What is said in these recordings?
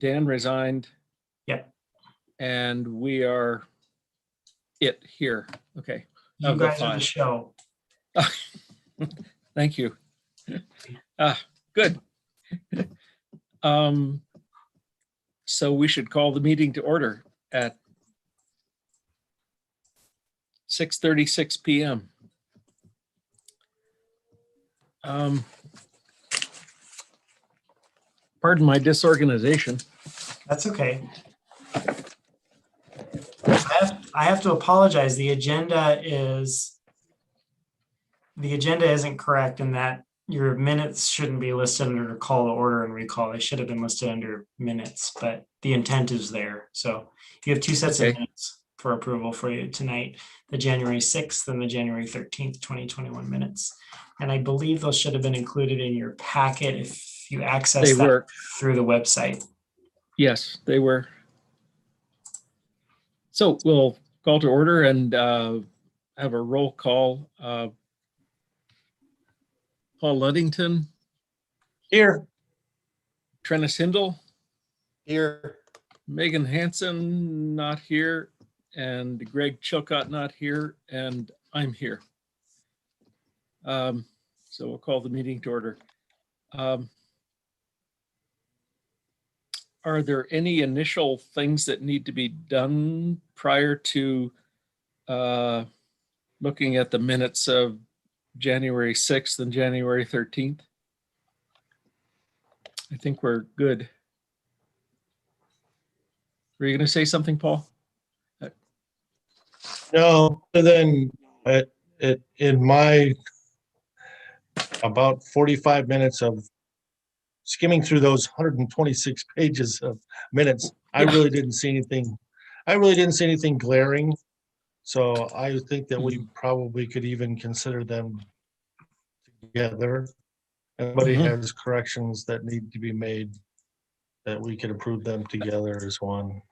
Dan resigned. Yep. And we are it here. Okay. You Of the guys are the five. show. Thank you. Good. So we should call the meeting to order at 6:36 p.m. Pardon my disorganization. That's okay. I have to apologize. The agenda isn't correct in that your minutes shouldn't be listed under call to order and recall. They should have been listed under minutes, but the intent is there. So you have two sets Okay. of minutes for approval for you tonight, the January 6th and the January 13th, 2021 minutes. And I believe those should have been included in your packet if you access They that were. through the website. Yes, they were. So we'll call to order and have a roll call. Paul Luddington, Here. Trennis Hindle, Here. Megan Hansen, not here, and Greg Chilcott, not here, and I'm here. So we'll call the meeting to order. Are there any initial things that need to be done prior to looking at the minutes of January 6th and January 13th? I think we're good. Were you going to say something, Paul? No, other than it in my about 45 minutes of skimming through those 126 pages of minutes, I really didn't see anything. I really didn't see anything glaring. So I think that we probably could even consider them together. Everybody has corrections that need to be made, that we could approve them together as one.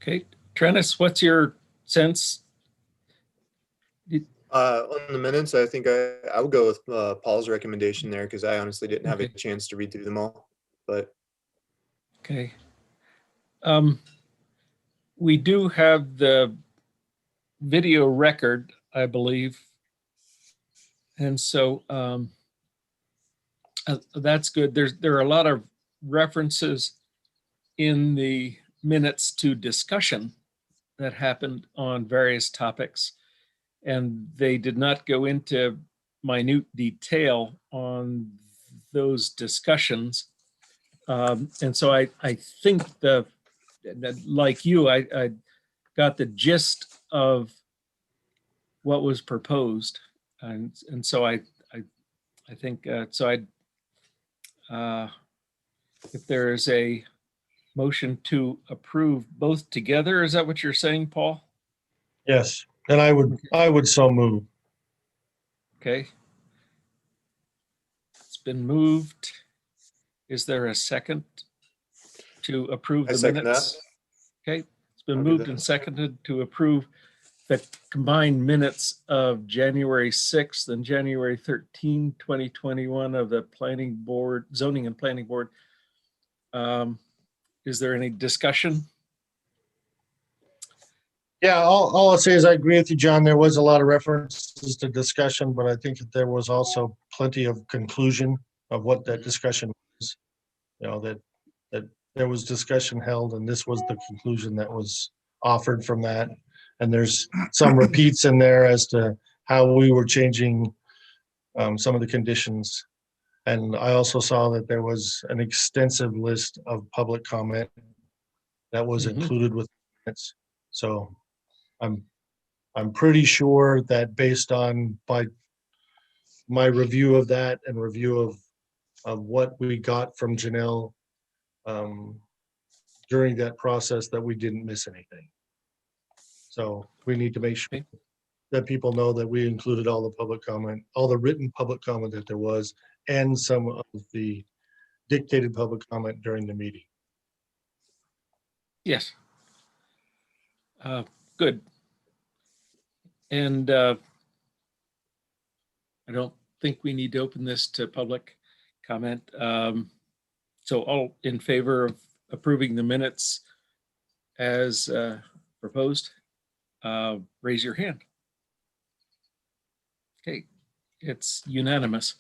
Okay, Trennis, what's your sense? On the minutes, I think I would go with Paul's recommendation there because I honestly didn't have a chance to read through them all. But okay, we do have the video record, I believe, and so that's good. There are a lot of references in the minutes to discussion that happened on various topics, and they did not go into minute detail on those discussions. And so I think like you, I got the gist of what was proposed, and so I think so. If there is a motion to approve both together, is that what you're saying, Paul? Yes, and I would so move. Okay. It's been moved. Is there a second to approve I the second minutes? that. Okay, it's been I'll do moved that. and seconded to approve the combined minutes of January 6th and January 13, 2021 of the Planning Board, Zoning and Planning Board. Is there any discussion? Yeah, all I'll say is I agree with you, John. There was a lot of references to discussion, but I think that there was also plenty of conclusion of what that discussion was. You know, that there was discussion held, and this was the conclusion that was offered from that. And there's some repeats in there as to how we were changing some of the conditions. And I also saw that there was an extensive list of public comment that was included with minutes. So I'm pretty sure that based on my review of that and review of what we got from Janelle during that process, that we didn't miss anything. So we need to make sure that people know that we included all the public comment, all the written public comment that there was, and some of the dictated public comment during the meeting. Yes. Good. And I don't think we need to open this to public comment. So all in favor of approving the minutes as proposed, raise your hand. Okay, it's unanimous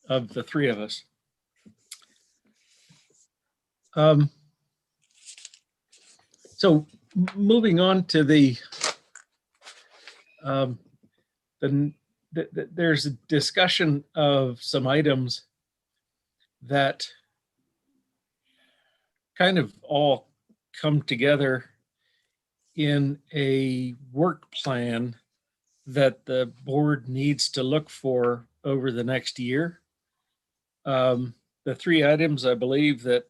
of the three of us. So moving on to there's a discussion of some items that kind of all come together in a work plan that the board needs to look for over the next year. The three items I believe that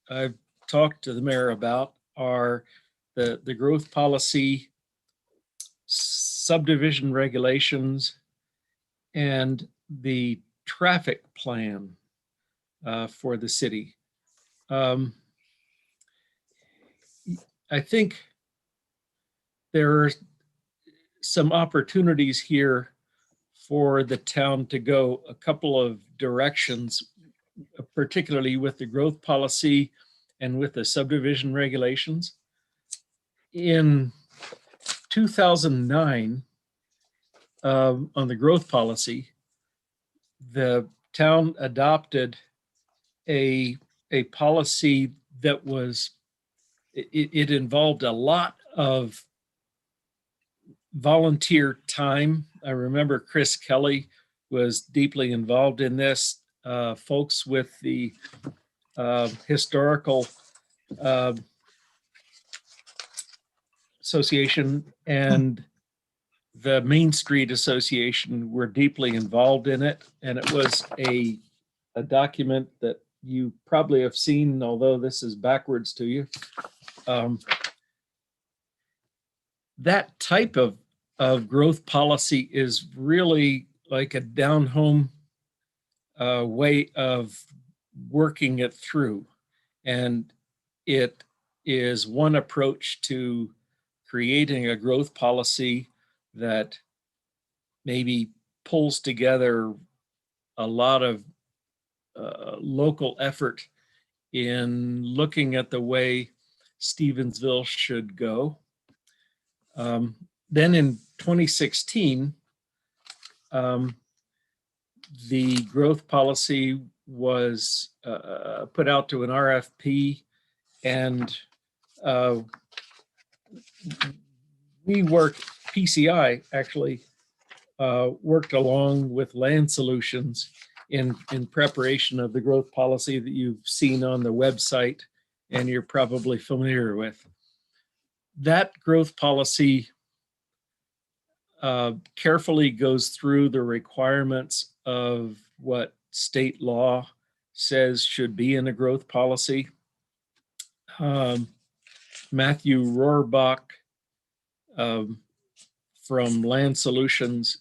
I've talked to the mayor about are the growth policy, subdivision regulations, and the traffic plan for the city. I think there are some opportunities here for the town to go a couple of directions, particularly with the growth policy and with the subdivision regulations. In 2009, on the growth policy, the town adopted a policy that was, it involved a lot of volunteer time. I remember Chris Kelly was deeply involved in this. Folks with the historical association and the Main Street Association were deeply involved in it. And it was a document that you probably have seen, although this is backwards to you. That type of growth policy is really like a down-home way of working it through. And it is one approach to creating a growth policy that maybe pulls together a lot of local effort in looking at the way Stevensville should go. Then in 2016, the growth policy was put out to an RFP, and PCI actually worked along with Land Solutions in preparation of the growth policy that you've seen on the website and you're probably familiar with. That growth policy carefully goes through the requirements of what state law says should be in a growth policy. Matthew Rohrbach from Land Solutions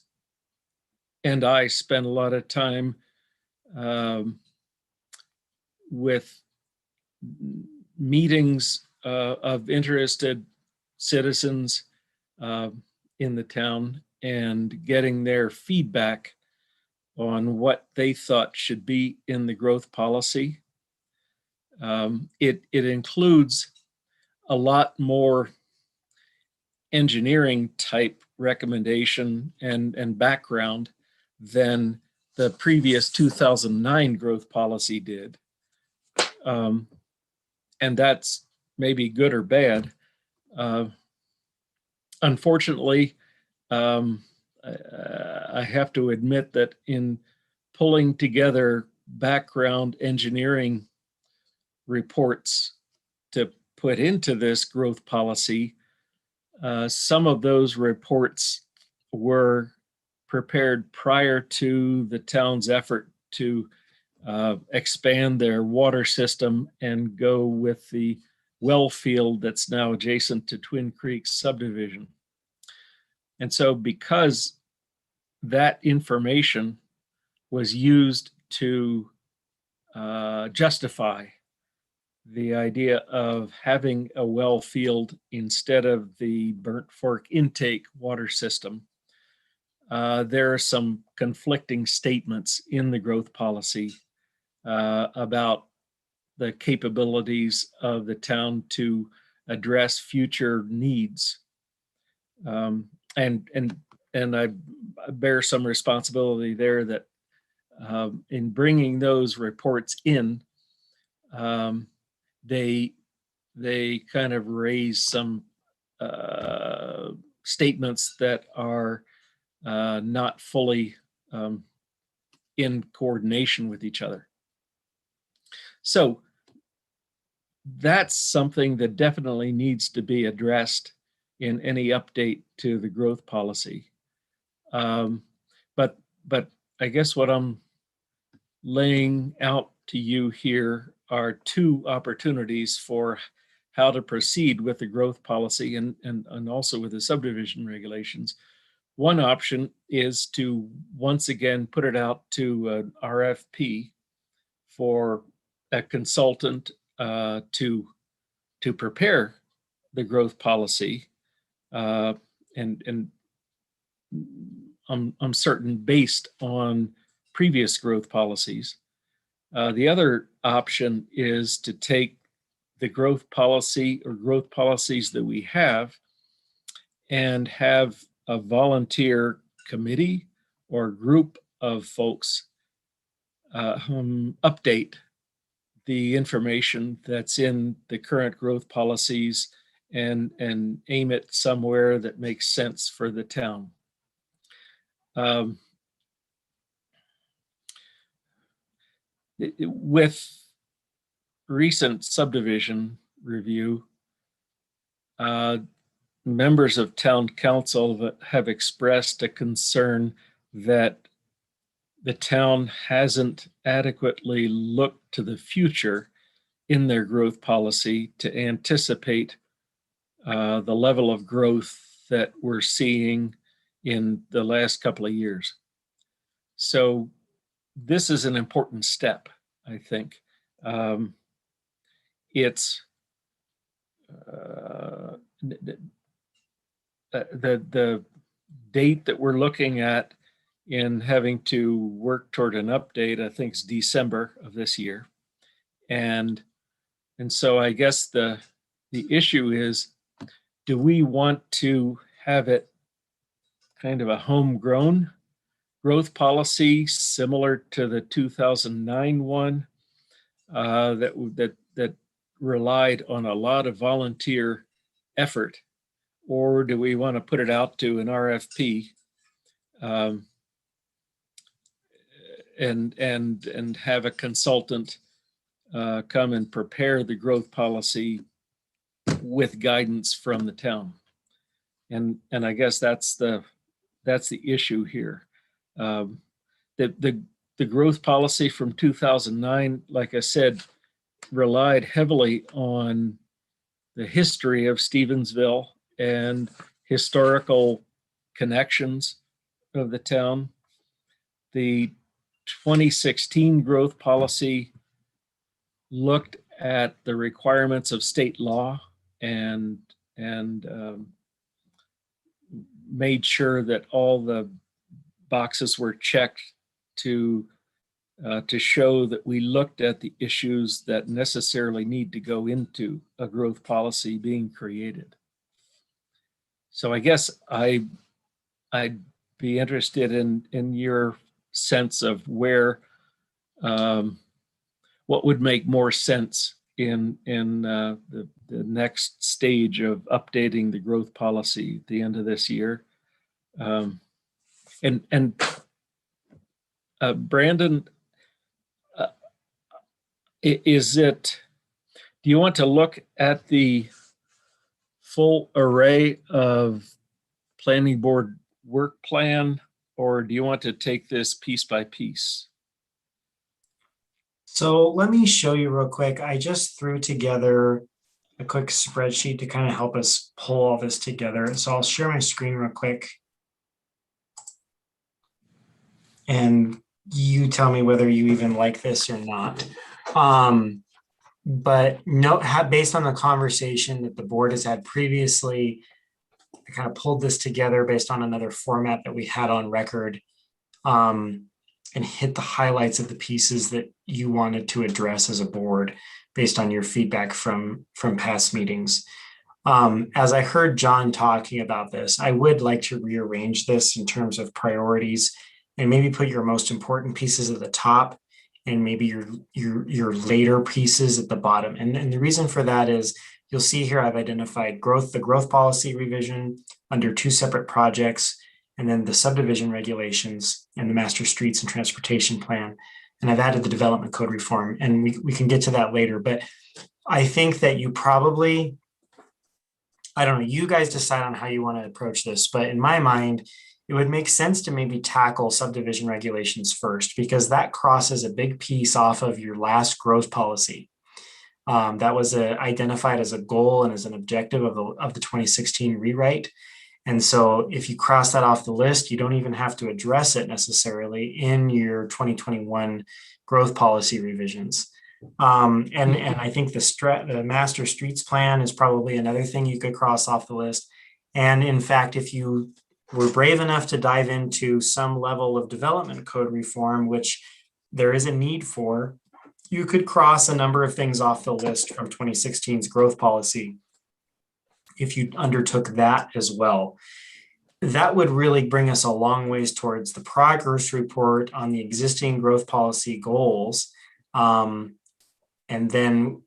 and I spent a lot of time with meetings of interested citizens in the town and getting their feedback on what they thought should be in the growth policy. It includes a lot more engineering type recommendation and background than the previous 2009 growth policy did. And that's maybe good or bad. Unfortunately, I have to admit that in pulling together background engineering reports to put into this growth policy, some of those reports were prepared prior to the town's effort to expand their water system and go with the well field that's now adjacent to Twin Creeks subdivision. And so because that information was used to justify the idea of having a well field instead of the Burnt Fork intake water system, there are some conflicting statements in the growth policy about the capabilities of the town to address future needs. And I bear some responsibility there that in bringing those reports in, they kind of raise some statements that are not fully in coordination with each other. So that's something that definitely needs to be addressed in any update to the growth policy. But I guess what I'm laying out to you here are two opportunities for how to proceed with the growth policy and also with the subdivision regulations. One option is to once again put it out to an RFP for a consultant to prepare the growth policy, and I'm certain based on previous growth policies. The other option is to take the growth policy or growth policies that we have and have a volunteer committee or group of folks update the information that's in the current growth policies and aim it somewhere that makes sense for the town. With recent subdivision review, members of town council have expressed a concern that the town hasn't adequately looked to the future in their growth policy to anticipate the level of growth that we're seeing in the last couple of years. So this is an important step, I think. It's the date that we're looking at in having to work toward an update, I think, is December of this year. And so I guess the issue is, do we want to have it kind of a homegrown growth policy similar to the 2009 one that relied on a lot of volunteer effort, or do we want to put it out to an RFP and have a consultant come and prepare the growth policy with guidance from the town? And I guess that's the issue here. The growth policy from 2009, like I said, relied heavily on the history of Stevensville and historical connections of the town. The 2016 growth policy looked at the requirements of state law and made sure that all the boxes were checked to show that we looked at the issues that necessarily need to go into a growth policy being created. So I guess I'd be interested in your sense of where what would make more sense in the next stage of updating the growth policy at the end of this year. Brandon, do you want to look at the full array of planning board work plan, or do you want to take this piece by piece? So let me show you real quick. I just threw together a quick spreadsheet to kind of help us pull all this together. So I'll share my screen real quick. And you tell me whether you even like this or not. But based on the conversation that the board has had previously, I kind of pulled this together based on another format that we had on record, and hit the highlights of the pieces that you wanted to address as a board. based on your feedback from past meetings. As I heard John talking about this, I would like to rearrange this in terms of priorities and maybe put your most important pieces at the top and maybe your later pieces at the bottom. And the reason for that is you'll see here I've identified the growth policy revision under 2 separate projects, and then the subdivision regulations and the master streets and transportation plan. And I've added the development code reform, and we can get to that later. But I think that you probably, I don't know, you guys decide on how you want to approach this, but in my mind, it would make sense to maybe tackle subdivision regulations first, because that crosses a big piece off of your last growth policy. That was identified as a goal and as an objective of the 2016 rewrite. And so if you cross that off the list, you don't even have to address it necessarily in your 2021 growth policy revisions. And I think the master streets plan is probably another thing you could cross off the list. And in fact, if you were brave enough to dive into some level of development code reform, which there is a need for, you could cross a number of things off the list from 2016's growth policy if you undertook that as well. That would really bring us a long ways towards the progress report on the existing growth policy goals. And then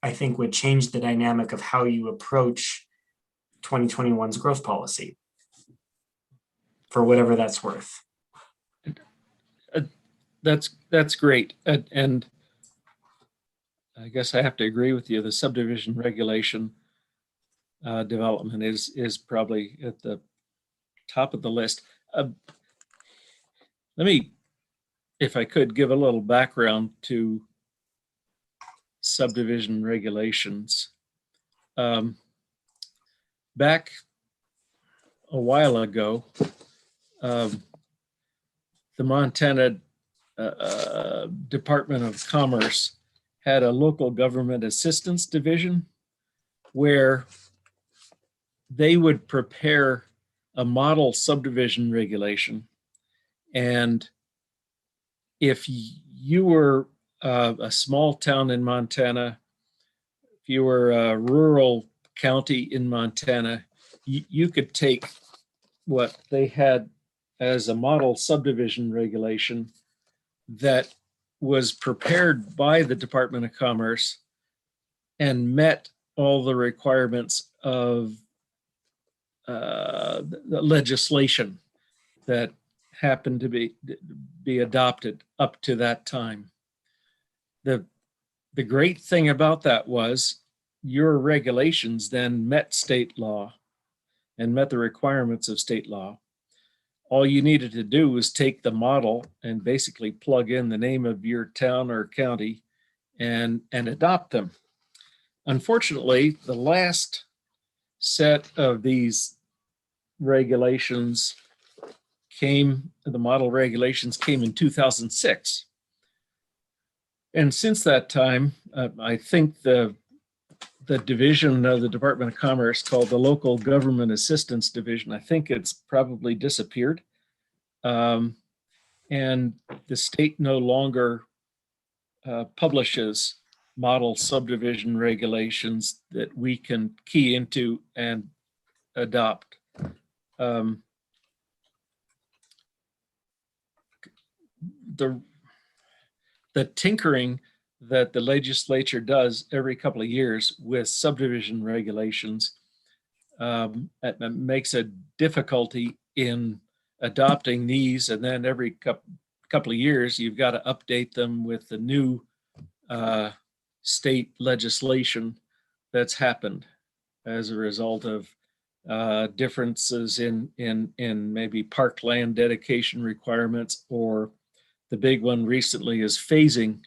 I think would change the dynamic of how you approach 2021's growth policy, for whatever that's worth. That's great. And I guess I have to agree with you. The subdivision regulation development is probably at the top of the list. Let me, if I could, give a little background to subdivision regulations. Back a while ago, the Montana Department of Commerce had a local government assistance division where they would prepare a model subdivision regulation. And if you were a small town in Montana, if you were a rural county in Montana, you could take what they had as a model subdivision regulation that was prepared by the Department of Commerce and met all the requirements of the legislation that happened to be adopted up to that time. The great thing about that was your regulations then met state law and met the requirements of state law. All you needed to do was take the model and basically plug in the name of your town or county and adopt them. Unfortunately, the last set of these regulations the model regulations came in 2006. And since that time, I think the division of the Department of Commerce called the Local Government Assistance Division, I think it's probably disappeared. And the state no longer publishes model subdivision regulations that we can key into and adopt. The tinkering that the legislature does every couple of years with subdivision regulations it makes a difficulty in adopting these, and then every couple of years you've got to update them with the new state legislation that's happened as a result of differences in maybe parkland dedication requirements, or the big one recently is phasing.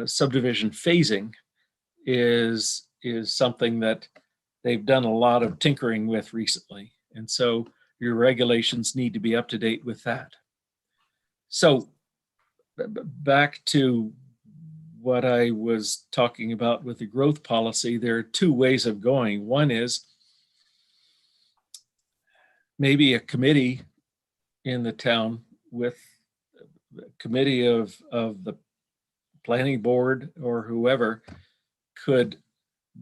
Subdivision phasing is something that they've done a lot of tinkering with recently. And so your regulations need to be up to date with that. So back to what I was talking about with the growth policy, there are 2 ways of going. One is maybe a committee in the town with a committee of the planning board or whoever could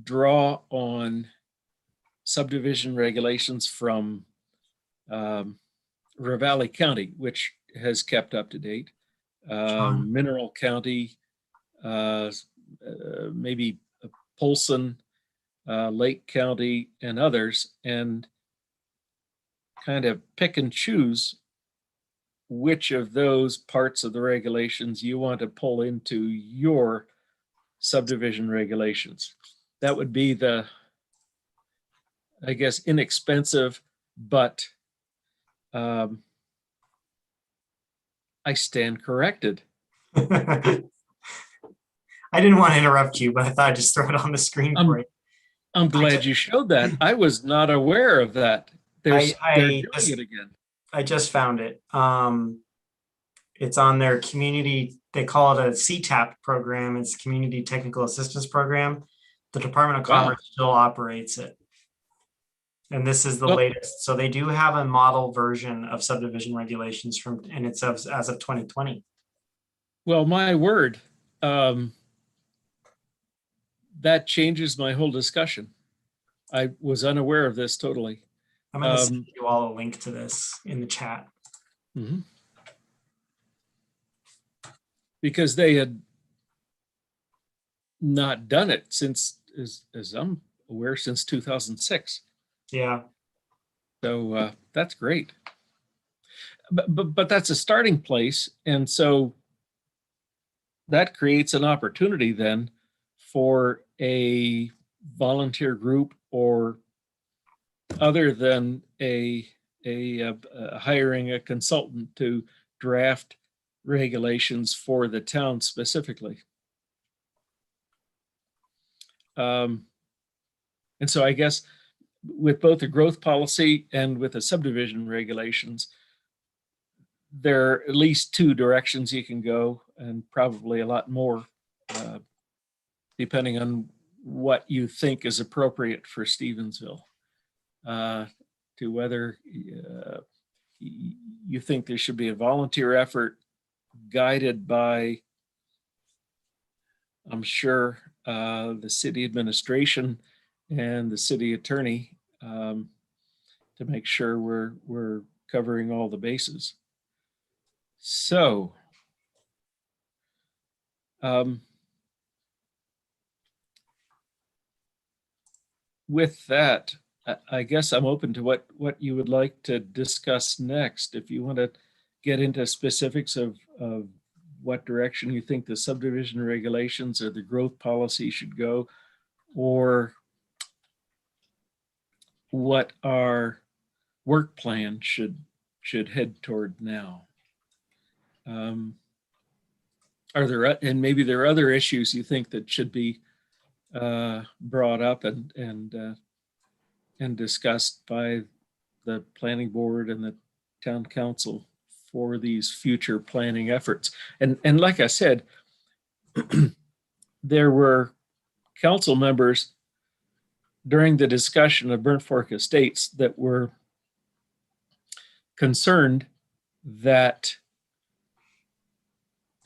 draw on subdivision regulations from Ravalli County, which has kept up to date, John. Mineral County, maybe Polson, Lake County, and others, and kind of pick and choose which of those parts of the regulations you want to pull into your subdivision regulations. That would be the, I guess, inexpensive, but I stand corrected. I didn't want to interrupt you, but I thought I'd just throw it on the screen for you. I'm glad you showed that. I was not aware of that. They're doing it again. I just found it. It's on their community, they call it a CTAP program. It's Community Technical Assistance Program. The Department of Wow. Commerce still operates it. And this is the Well- latest. So they do have a model version of subdivision regulations and it's as of 2020. Well, my word, that changes my whole discussion. I was unaware of this totally. I'm going to send you all a link to this in the chat. Mhm. Because they had not done it since, as I'm aware, since 2006. Yeah. So that's great. But that's a starting place. And so that creates an opportunity then for a volunteer group or other than hiring a consultant to draft regulations for the town specifically. And so I guess with both the growth policy and with the subdivision regulations, there are at least two directions you can go, and probably a lot more, depending on what you think is appropriate for Stevensville, to whether you think there should be a volunteer effort guided by, I'm sure, the city administration and the city attorney, to make sure we're covering all the bases. So, with that, I guess I'm open to what you would like to discuss next. If you want to get into specifics of what direction you think the subdivision regulations or the growth policy should go, or what our work plan should head toward now. Are there, and maybe there are other issues you think that should be brought up and discussed by the planning board and the town council for these future planning efforts. And like I said, there were council members during the discussion of Burnt Fork Estates that were concerned that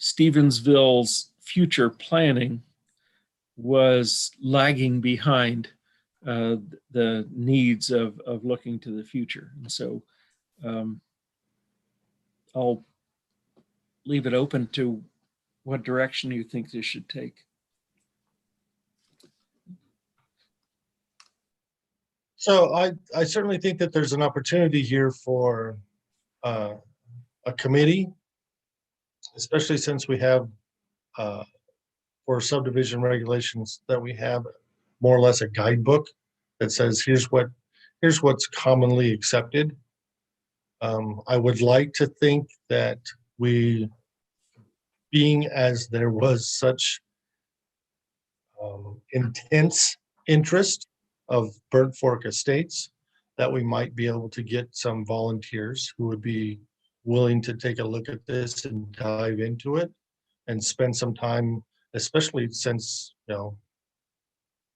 Stevensville's future planning was lagging behind the needs of looking to the future. And so I'll leave it open to what direction you think this should take. So I certainly think that there's an opportunity here for a committee, especially since we have for subdivision regulations that we have more or less a guidebook that says here's what's commonly accepted. I would like to think that we, being as there was such intense interest of Burnt Fork Estates, that we might be able to get some volunteers who would be willing to take a look at this and dive into it and spend some time, especially since, you know,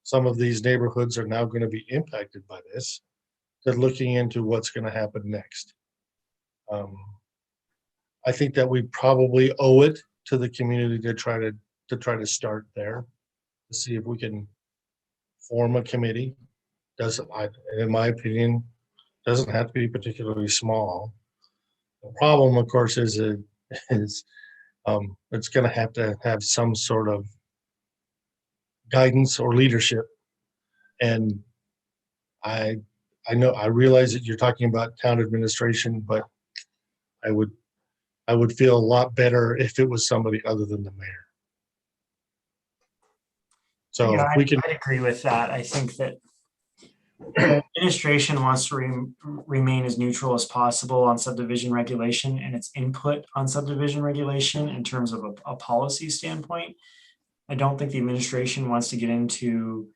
some of these neighborhoods are now going to be impacted by this, to looking into what's going to happen next. I think that we probably owe it to the community to try to to try to start there, to see if we can form a committee. In my opinion, doesn't have to be particularly small. The problem, of course, is it's going to have some sort of guidance or leadership. And I I realize that you're talking about town administration, but I would feel a lot better if it was somebody other than the mayor. So Yeah, if we can, I'd agree with that. I think that the administration wants to remain as neutral as possible on subdivision regulation and its input on subdivision regulation in terms of a policy standpoint. I don't think the administration wants to get into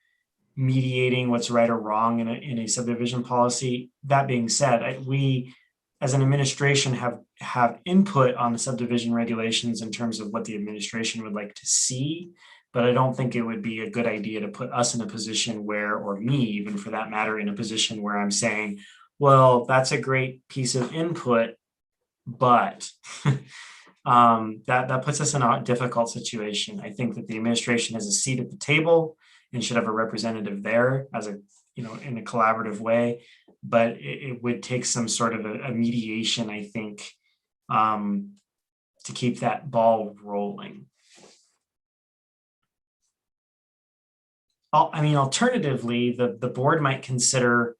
mediating what's right or wrong in a subdivision policy. That being said, we as an administration have input on the subdivision regulations in terms of what the administration would like to see. But I don't think it would be a good idea to put us in a position where, or me even for that matter, in a position where I'm saying, well, that's a great piece of input, but that puts us in a difficult situation. I think that the administration has a seat at the table and should have a representative there as a, in a collaborative way, but it would take some sort of a mediation, I think, to keep that ball rolling. Alternatively, the board might consider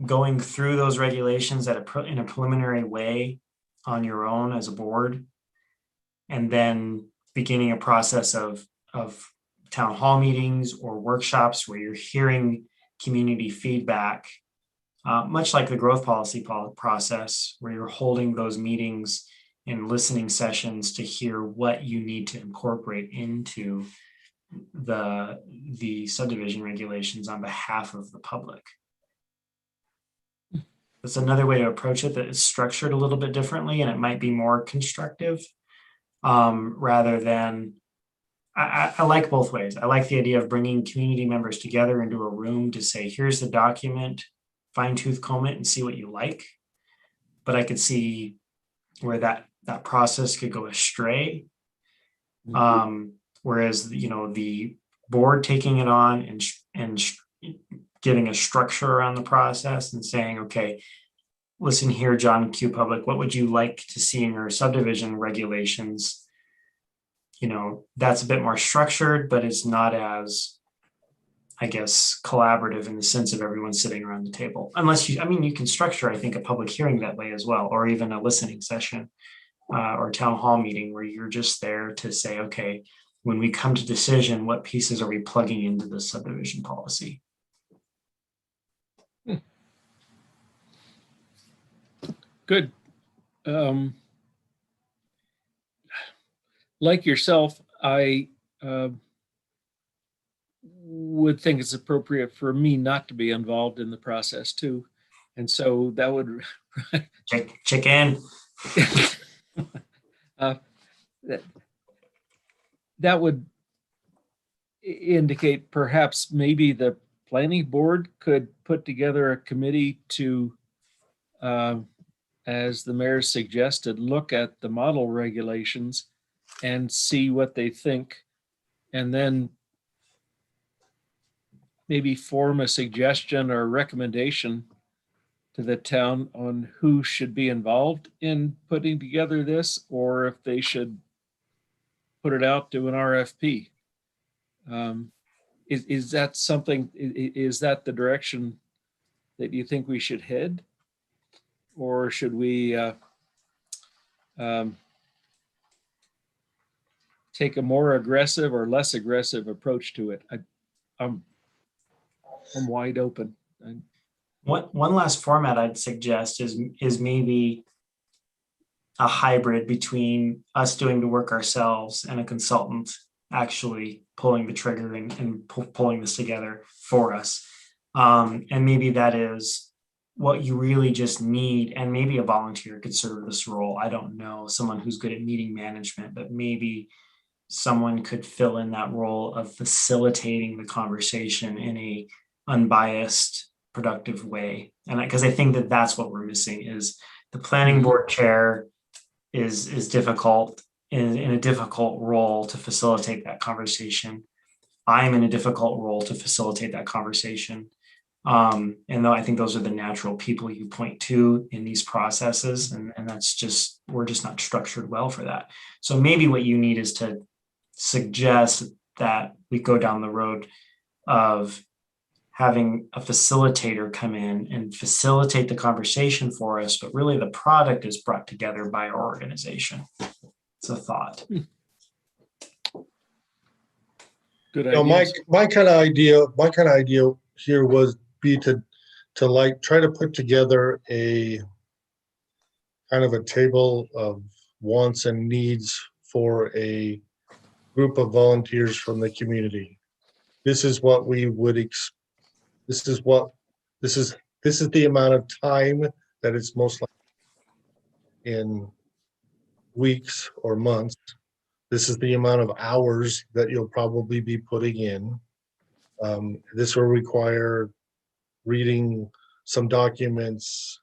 going through those regulations in a preliminary way on your own as a board, and then beginning a process of town hall meetings or workshops where you're hearing community feedback, much like the growth policy process, where you're holding those meetings and listening sessions to hear what you need to incorporate into the subdivision regulations on behalf of the public. That's another way to approach it that is structured a little bit differently, and it might be more constructive rather than, I like both ways. I like the idea of bringing community members together into a room to say, here's the document, fine tooth comb it and see what you like. But I could see where that process could go astray. Whereas, the board taking it on and giving a structure around the process and saying, okay, listen here, John Q. Public, what would you like to see in your subdivision regulations? That's a bit more structured, but it's not as, I guess, collaborative in the sense of everyone sitting around the table. Unless you can structure, I think, a public hearing that way as well, or even a listening session or town hall meeting where you're just there to say, okay, when we come to decision, what pieces are we plugging into the subdivision policy? Good. Like yourself, I would think it's appropriate for me not to be involved in the process too. And so that would Chicken. that would indicate perhaps maybe the planning board could put together a committee to, as the mayor suggested, look at the model regulations and see what they think, and then maybe form a suggestion or recommendation to the town on who should be involved in putting together this, or if they should put it out to an RFP. Is that something, is that the direction that you think we should head? Or should we take a more aggressive or less aggressive approach to it? I'm wide open. One last format I'd suggest is maybe a hybrid between us doing the work ourselves and a consultant actually pulling the trigger and pulling this together for us. And maybe that is what you really just need. And maybe a volunteer could serve this role. I don't know, someone who's good at meeting management, but maybe someone could fill in that role of facilitating the conversation in a unbiased, productive way. And because I think that that's what we're missing is the planning board chair is difficult. in a difficult role to facilitate that conversation. I'm in a difficult role to facilitate that conversation. And though I think those are the natural people you point to in these processes, and that's just, we're just not structured well for that. So maybe what you need is to suggest that we go down the road of having a facilitator come in and facilitate the conversation for us, but really the product is brought together by our organization. It's a thought. Good You know, my idea. kind of idea here was be to like try to put together a kind of a table of wants and needs for a group of volunteers from the community. This is what we would this is the amount of time that it's most likely in weeks or months. This is the amount of hours that you'll probably be putting in. This will require reading some documents,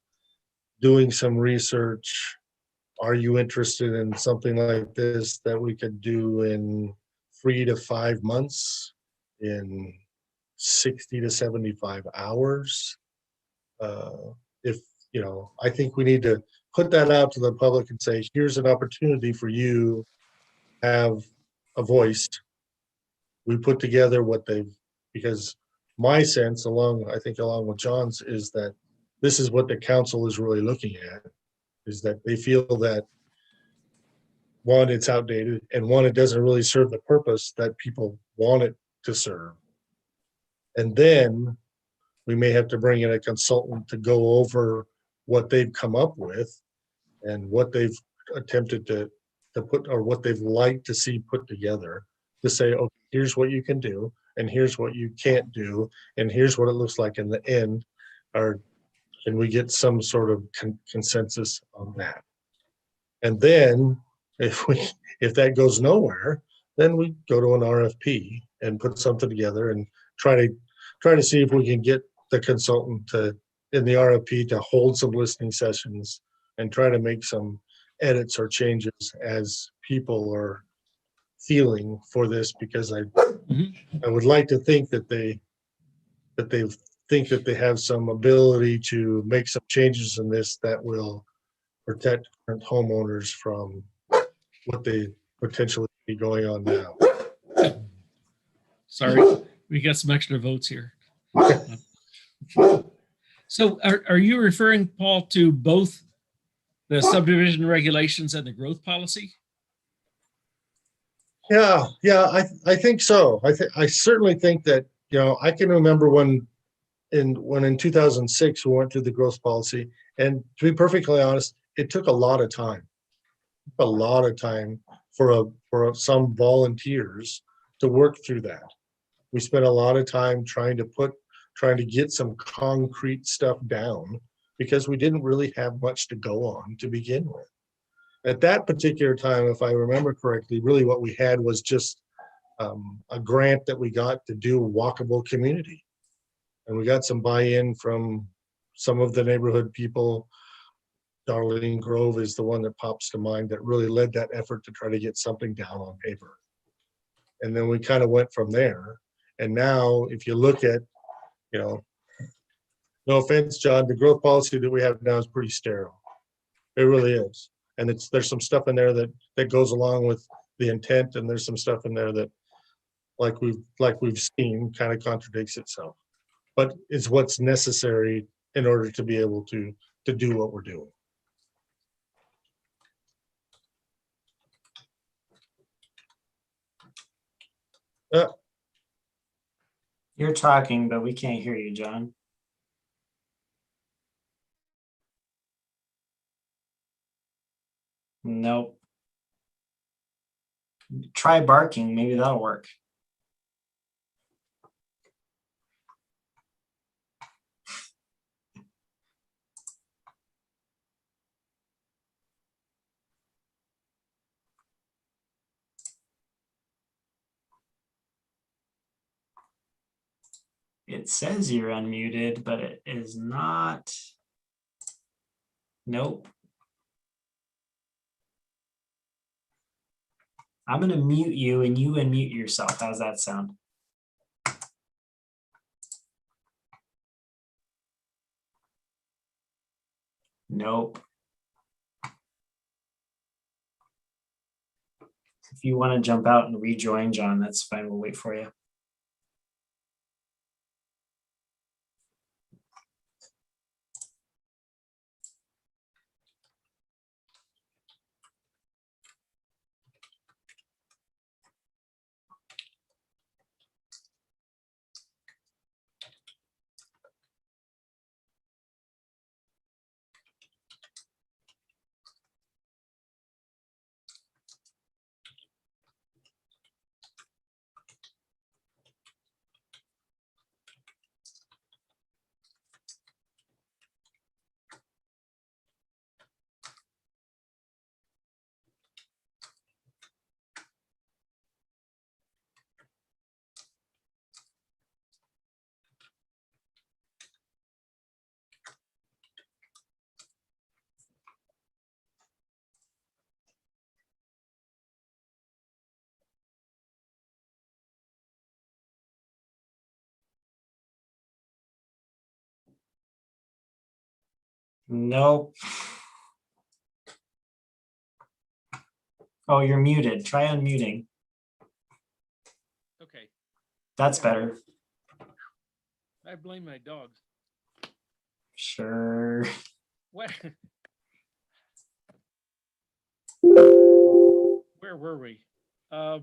doing some research. Are you interested in something like this that we could do in 3 to 5 months, in 60 to 75 hours? If, you know, I think we need to put that out to the public and say, here's an opportunity for you to have a voice. We put together what they've, because my sense I think along with John's, is that this is what the council is really looking at, is that they feel that, one, it's outdated, and one, it doesn't really serve the purpose that people want it to serve. And then we may have to bring in a consultant to go over what they've come up with and what they've attempted to put, or what they've liked to see put together, to say, okay, here's what you can do, and here's what you can't do, and here's what it looks like in the end. Or can we get some sort of consensus on that? And then if that goes nowhere, then we go to an RFP and put something together and try to see if we can get the consultant to, in the RFP, to hold some listening sessions and try to make some edits or changes as people are feeling for this, because I would like to think that they think that they have some ability to make some changes in this that will protect current homeowners from what they potentially be going on now. Sorry, we got some extra votes here. So are you referring, Paul, to both the subdivision regulations and the growth policy? Yeah, I think so. I certainly think that, you know, I can remember when in 2006 we went through the growth policy, and to be perfectly honest, it took a lot of time. For some volunteers to work through that. We spent a lot of time trying to get some concrete stuff down, because we didn't really have much to go on to begin with. At that particular time, if I remember correctly, really what we had was just a grant that we got to do a walkable community. And we got some buy-in from some of the neighborhood people. Darlene Grove is the one that pops to mind that really led that effort to try to get something down on paper. And then we kind of went from there. And now if you look at, you know, no offense, John, the growth policy that we have now is pretty sterile. It really is. And there's some stuff in there that goes along with the intent, and there's some stuff in there that, like we've seen, kind of contradicts itself. But it's what's necessary in order to be able to do what we're doing. You're talking, but we can't hear you, John. Nope. Try barking, maybe that'll work. It says you're unmuted, but it is not. Nope. I'm gonna mute you and you unmute yourself. How's that sound? Nope. If you want to jump out and rejoin, John, that's fine. We'll wait for you. Nope. Oh, you're muted. Try unmuting. Okay, That's better. I blame my dogs. Sure. What? Where were we? Oh,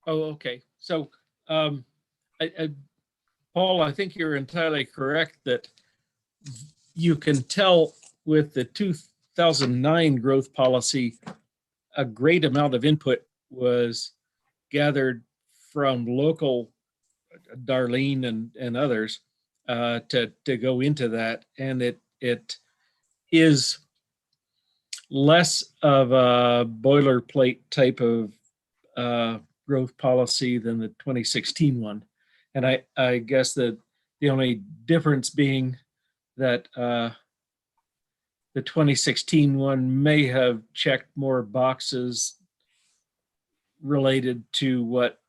okay. So, Paul, I think you're entirely correct that you can tell with the 2009 growth policy, a great amount of input was gathered from local, Darlene and others, to go into that, and it is less of a boilerplate type of growth policy than the 2016 one. And I guess that the only difference being that the 2016 one may have checked more boxes related to what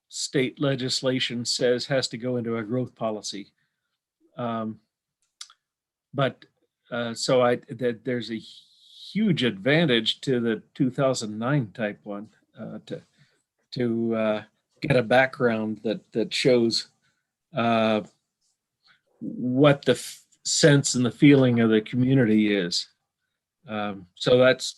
state legislation says has to go into a growth policy. But so there's a huge advantage to the 2009 type one to get a background that shows what the sense and the feeling of the community is. So that's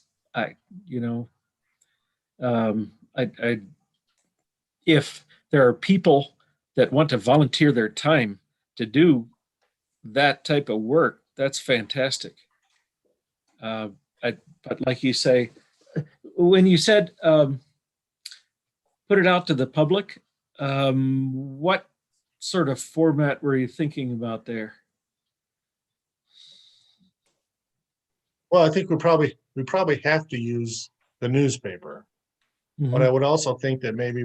if there are people that want to volunteer their time to do that type of work, that's fantastic. But like you say, when you said put it out to the public, what sort of format were you thinking about there? Well, I think we probably have to use the newspaper. But I would also think that maybe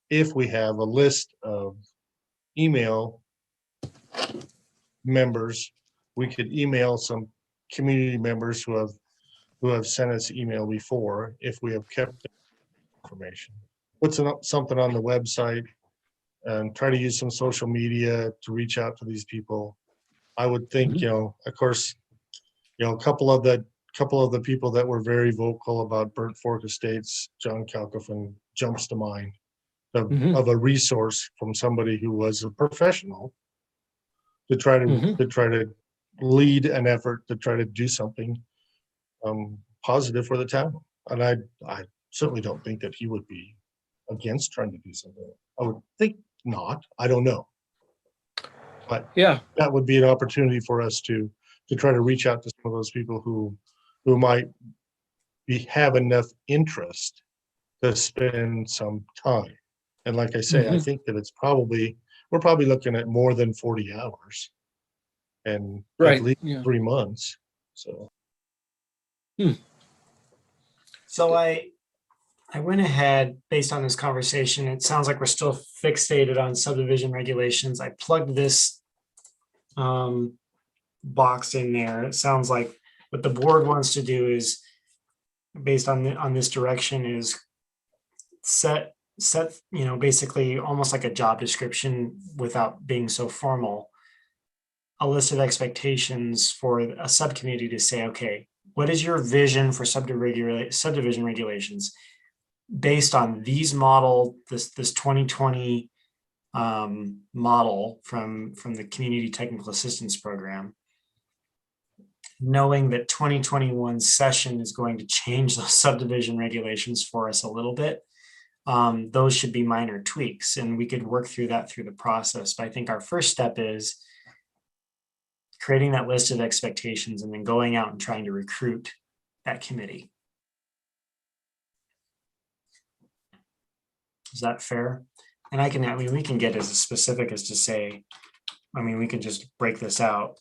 if we have a list of email members, we could email some community members who have sent us email before, if we have kept the information. Put something on the website and try to use some social media to reach out to these people. I would think, of course, a couple of the people that were very vocal about Burnt Fork Estates, John Kalkofen jumps to mind of a resource from somebody who was a professional to try to lead an effort to try to do something positive for the town. And I certainly don't think that he would be against trying to do something. I would think not. I don't know. But yeah, that would be an opportunity for us to try to reach out to some of those people who might have enough interest to spend some time. And like I say, I think that we're probably looking at more than 40 hours and right. at least Yeah. 3 months. So. So I went ahead based on this conversation. It sounds like we're still fixated on subdivision regulations. I plugged this box in there. It sounds like What the board wants to do is, based on this direction, is set, basically almost like a job description without being so formal. A list of expectations for a subcommittee to say, okay, what is your vision for subdivision regulations? Based on these this 2020 model from the Community Technical Assistance Program, knowing that 2021 session is going to change those subdivision regulations for us a little bit. Those should be minor tweaks, and we could work through that through the process. But I think our first step is creating that list of expectations and then going out and trying to recruit that committee. Is that fair? And we can get as specific as to say, we can just break this out.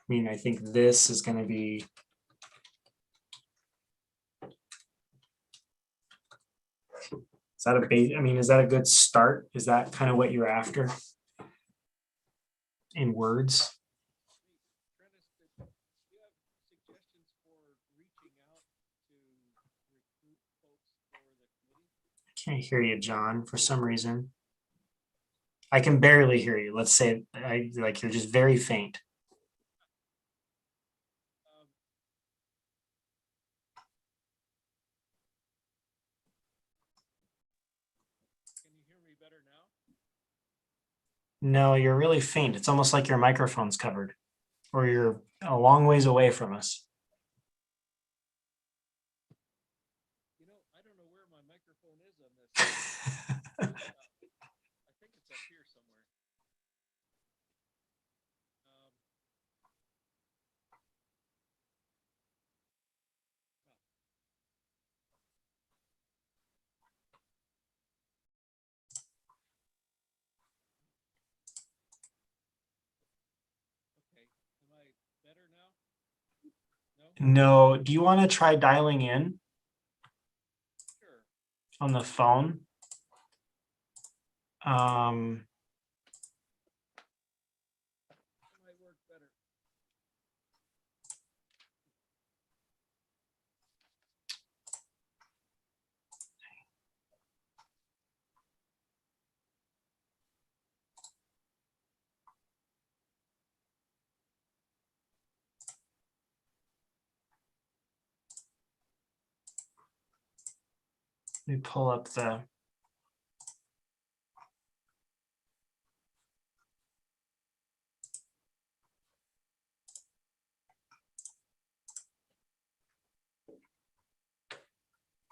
I think this is going to be is that a base? Is that a good start? Is that kind of what you're after in words? I can't hear you, John, for some reason. I can barely hear you. Let's say you're just very faint. No, you're really faint. It's almost like your microphone's covered or you're a long ways away from us. I don't know where my microphone is on this. I think it's up here somewhere. Okay, am I better now? No? No, do you want to try dialing in Sure. on the phone? That might work better. Let me pull up the.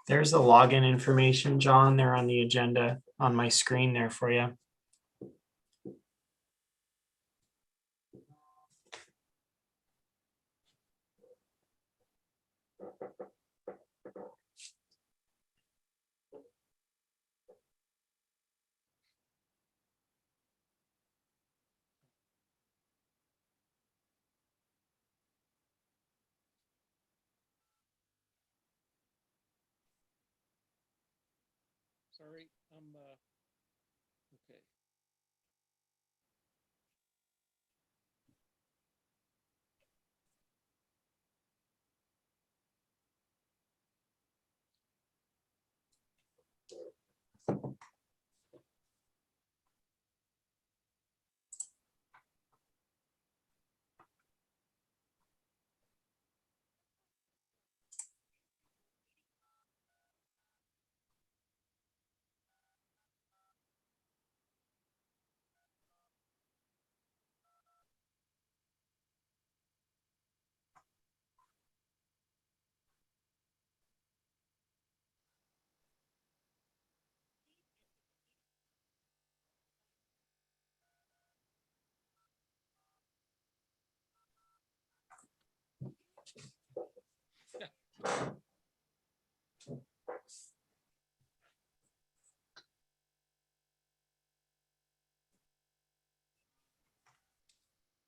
There's the login information, John. They're on the agenda on my screen there for you. Sorry, I'm okay.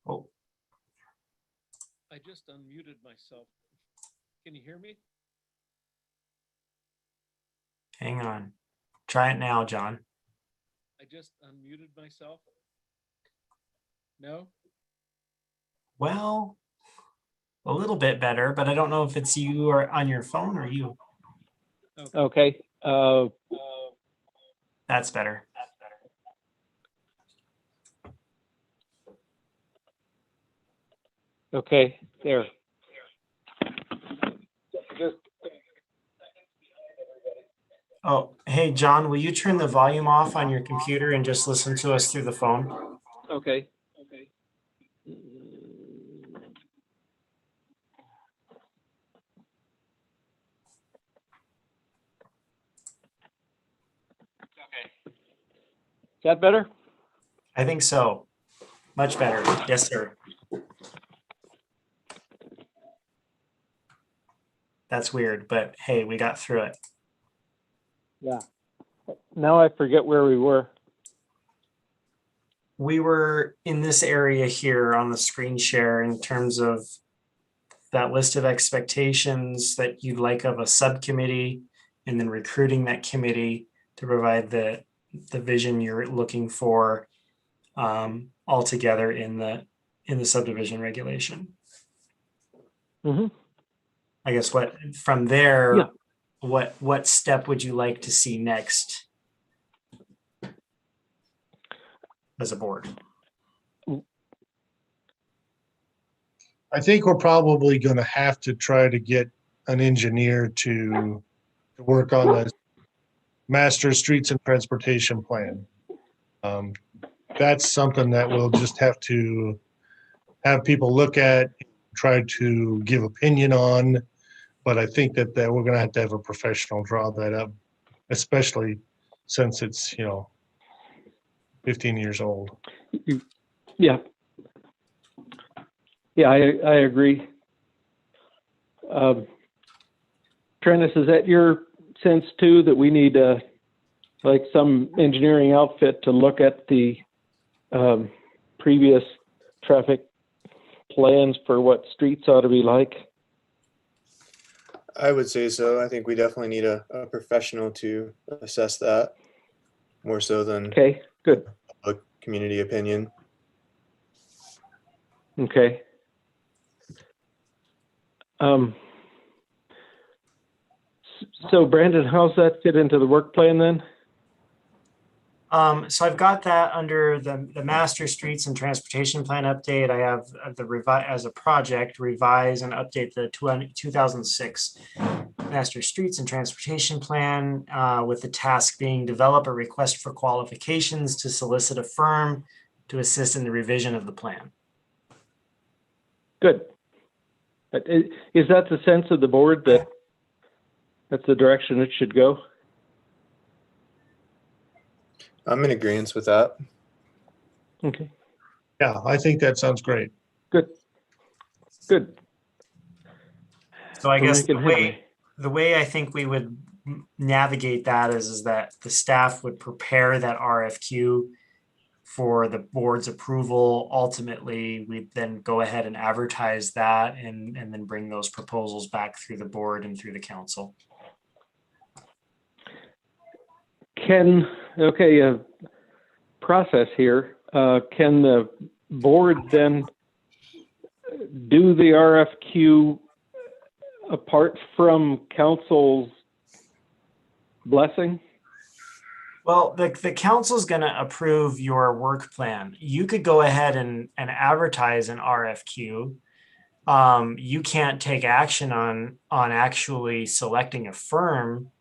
Oh, I I just unmuted myself. Can you hear me? Hang on. Try it now, John. I just unmuted myself. No? Well, a little bit better, but I don't know if it's you or on your phone or you. Okay. Okay, That's better. okay, there. Oh, hey, John, will you turn the volume off on your computer and just listen to us through the phone? Okay. Is that better? I think so. Much better. Yes, sir. That's weird, but hey, we got through it. Yeah. Now I forget where we were. We were in this area here on the screen share in terms of that list of expectations that you'd like of a subcommittee, and then recruiting that committee to provide the vision you're looking for altogether in the subdivision regulation. Mm-hmm. I guess from there, Yeah. what step would you like to see next as a board? I think we're probably gonna have to try to get an engineer to work on the master streets and transportation plan. That's something that we'll just have to have people look at, try to give opinion on. But I think that we're gonna have to have a professional draw that up, especially since it's, 15 years old. Yeah. Yeah, I agree. Trennis, is that your sense too, that we need like some engineering outfit to look at the previous traffic plans for what streets ought to be like? I would say so. I think we definitely need a professional to assess that more so than Okay, good. a community opinion. Okay. So Brandon, how's that fit into the work plan then? So I've got that under the master streets and transportation plan update. I have the revise as a project, revise and update the 2006 master streets and transportation plan with the task being develop a request for qualifications to solicit a firm to assist in the revision of the plan. Good. But is that the sense of the board that that's the direction it should go? I'm in agreement with that. Okay, Yeah, I think that sounds great. good. Good. So I We're guess making headway. the way I think we would navigate that is that the staff would prepare that RFQ for the board's approval. Ultimately, we then go ahead and advertise that and then bring those proposals back through the board and through the council. Process here. Can the board then do the RFQ apart from council's blessing? Well, the council's going to approve your work plan. You could go ahead and advertise an RFQ. You can't take action on actually selecting a firm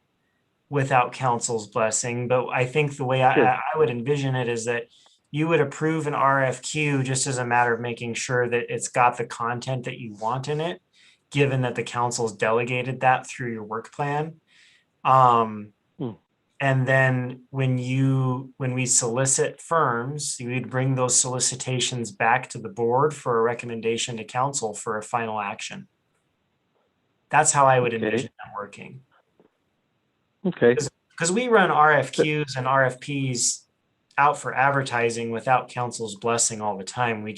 without council's blessing. But I think the way Sure. I would envision it is that you would approve an RFQ just as a matter of making sure that it's got the content that you want in it, given that the council's delegated that through your work plan. And then when we solicit firms, you would bring those solicitations back to the board for a recommendation to council for a final action. That's how I would Okay. envision that working. Okay. Because we run RFQs and RFPs out for advertising without council's blessing all the time. We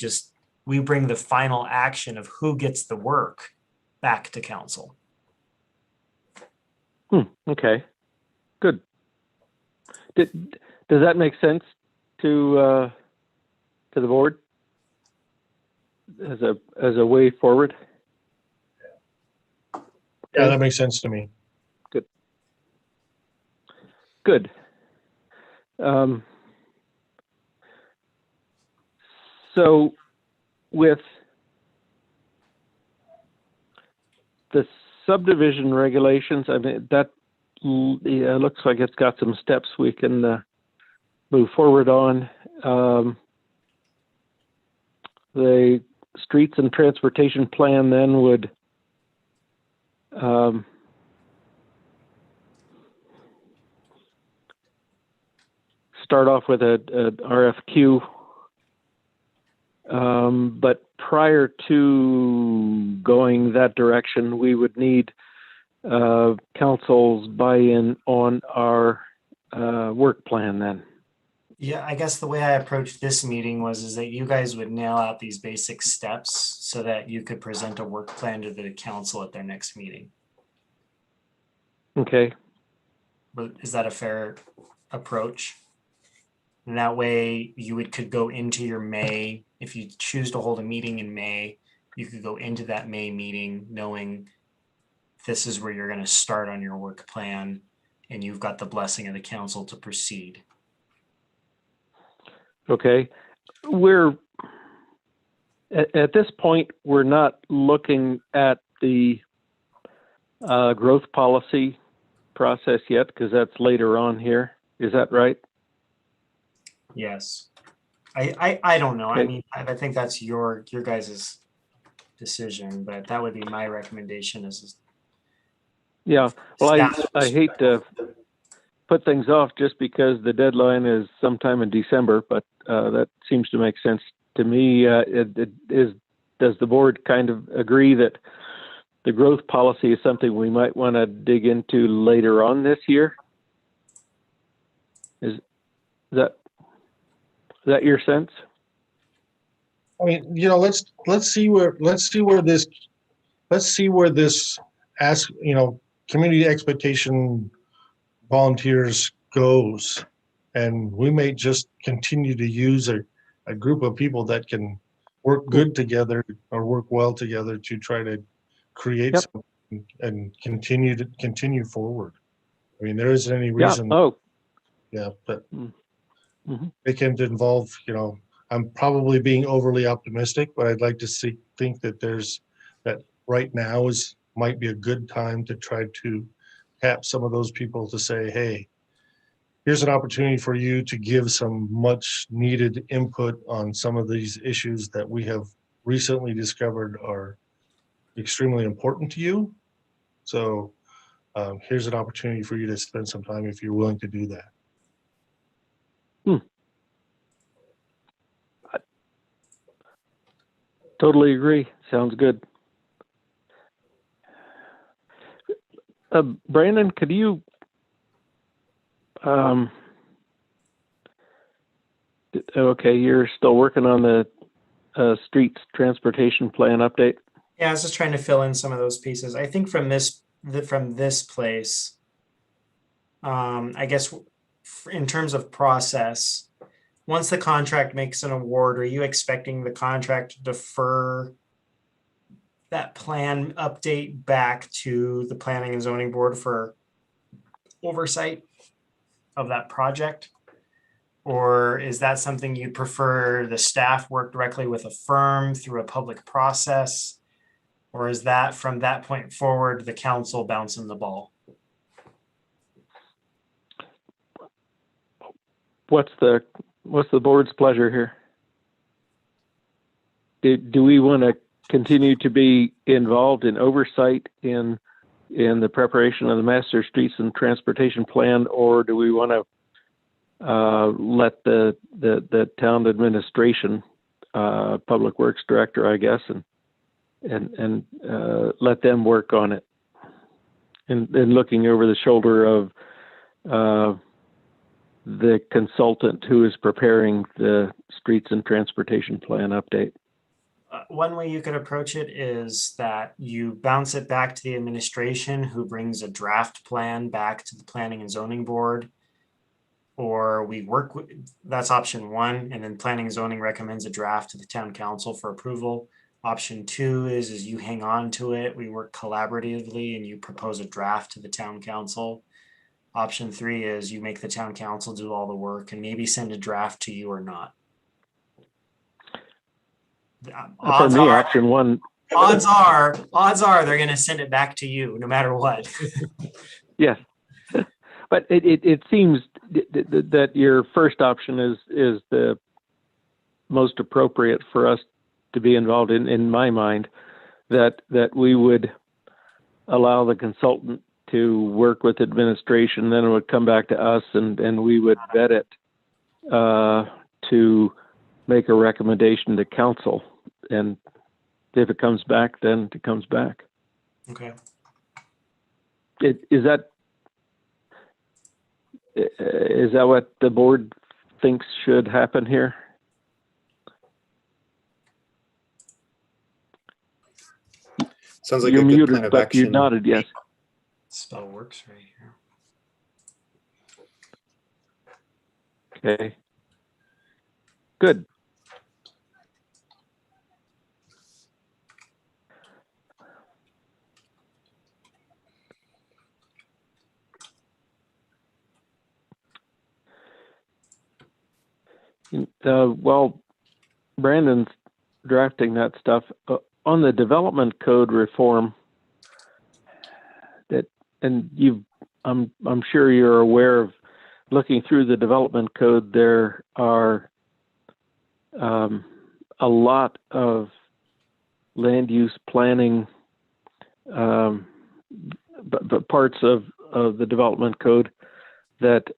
we bring the final action of who gets the work back to council. Okay, good. Does that make sense to the board as a way forward? Yeah, that makes sense to me. Good. So with the subdivision regulations, I mean, that looks like it's got some steps we can move forward on. The streets and transportation plan then would start off with an RFQ. But prior to going that direction, we would need council's buy-in on our work plan then. Yeah, I guess the way I approached this meeting is that you guys would nail out these basic steps so that you could present a work plan to the council at their next meeting. Okay. But is that a fair approach? And that way could go into your May, if you choose to hold a meeting in May, you could go into that May meeting knowing this is where you're going to start on your work plan and you've got the blessing of the council to proceed. Okay. We're at this point, we're not looking at the growth policy process yet because that's later on here. Is that right? Yes. I don't know. I Okay. mean, I think that's your guys' decision, but that would be my recommendation is Yeah. Well, staff- I hate to put things off just because the deadline is sometime in December, but that seems to make sense to me. Does the board kind of agree that the growth policy is something we might want to dig into later on this year? Is that your sense? I mean, you know, let's see where this community expectation volunteers goes. And we may just continue to use a group of people that can work good together or work well together to try to create Yep. something and continue forward. I mean, there isn't any Yeah. reason, Oh, but Mhm. it can involve, I'm probably being overly optimistic, but I'd like to think that right now might be a good time to try to tap some of those people to say, hey, here's an opportunity for you to give some much needed input on some of these issues that we have recently discovered are extremely important to you. So here's an opportunity for you to spend some time if you're willing to do that. Totally agree. Sounds good. Brandon, could you okay, you're still working on the streets transportation plan update? Yeah, I was just trying to fill in some of those pieces. I think from this place, I guess in terms of process, once the contract makes an award, are you expecting the contract to defer that plan update back to the Planning and Zoning Board for oversight of that project? Or is that something you'd prefer the staff work directly with a firm through a public process? Or is that from that point forward, the council bouncing the ball? What's the board's pleasure here? Do we want to continue to be involved in oversight in the preparation of the master streets and transportation plan, or do we want to let the town administration, public works director, I guess, and let them work on it, and looking over the shoulder of the consultant who is preparing the streets and transportation plan update? one way you could approach it is that you bounce it back to the administration, who brings a draft plan back to the planning and zoning board. Or we work with, that's option one, and then planning and zoning recommends a draft to the town council for approval. Option two is you hang on to it, we work collaboratively, and you propose a draft to the town council. Option three is you make the town council do all the work and maybe send a draft to you or not. For Odds me, are, option one, odds are they're going to send it back to you no matter what. yes. But it seems that your first option is the most appropriate for us to be involved in my mind, that we would allow the consultant to work with administration, then it would come back to us and we would vet it to make a recommendation to council. And if it comes back, then it comes back. Okay. Is that what the board thinks should happen here? Sounds like You're a good muted, plan of but you action. nodded yes. Spell works right here. Okay. Good. Well, Brandon's drafting that stuff on the development code reform. And I'm sure you're aware of looking through the development code. There are a lot of land use planning, but parts of the development code that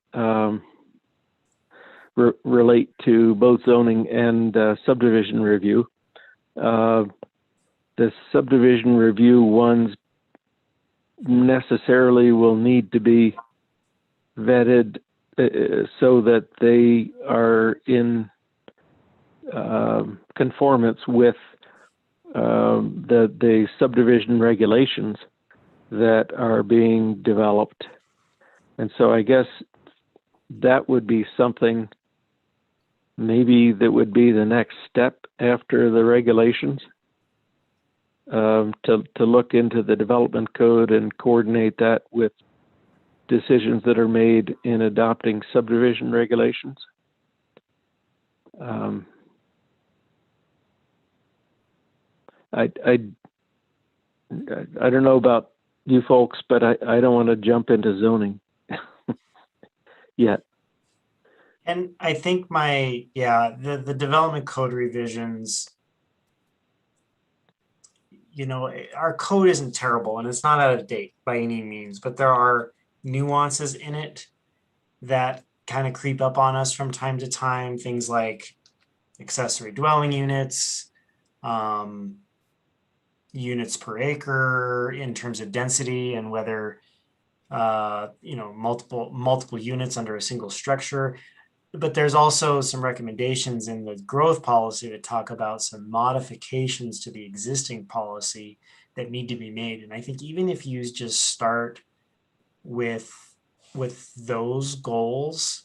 relate to both zoning and subdivision review. The subdivision review ones necessarily will need to be vetted so that they are in conformance with the subdivision regulations that are being developed. And so I guess that would be something maybe that would be the next step after the regulations, to look into the development code and coordinate that with decisions that are made in adopting subdivision regulations. I don't know about you folks, but I don't want to jump into zoning yet. And I think the development code revisions, our code isn't terrible and it's not out of date by any means, but there are nuances in it that kind of creep up on us from time to time. Things like accessory dwelling units, units per acre in terms of density, and whether multiple units under a single structure. But there's also some recommendations in the growth policy that talk about some modifications to the existing policy that need to be made. And I think even if you just start with those goals,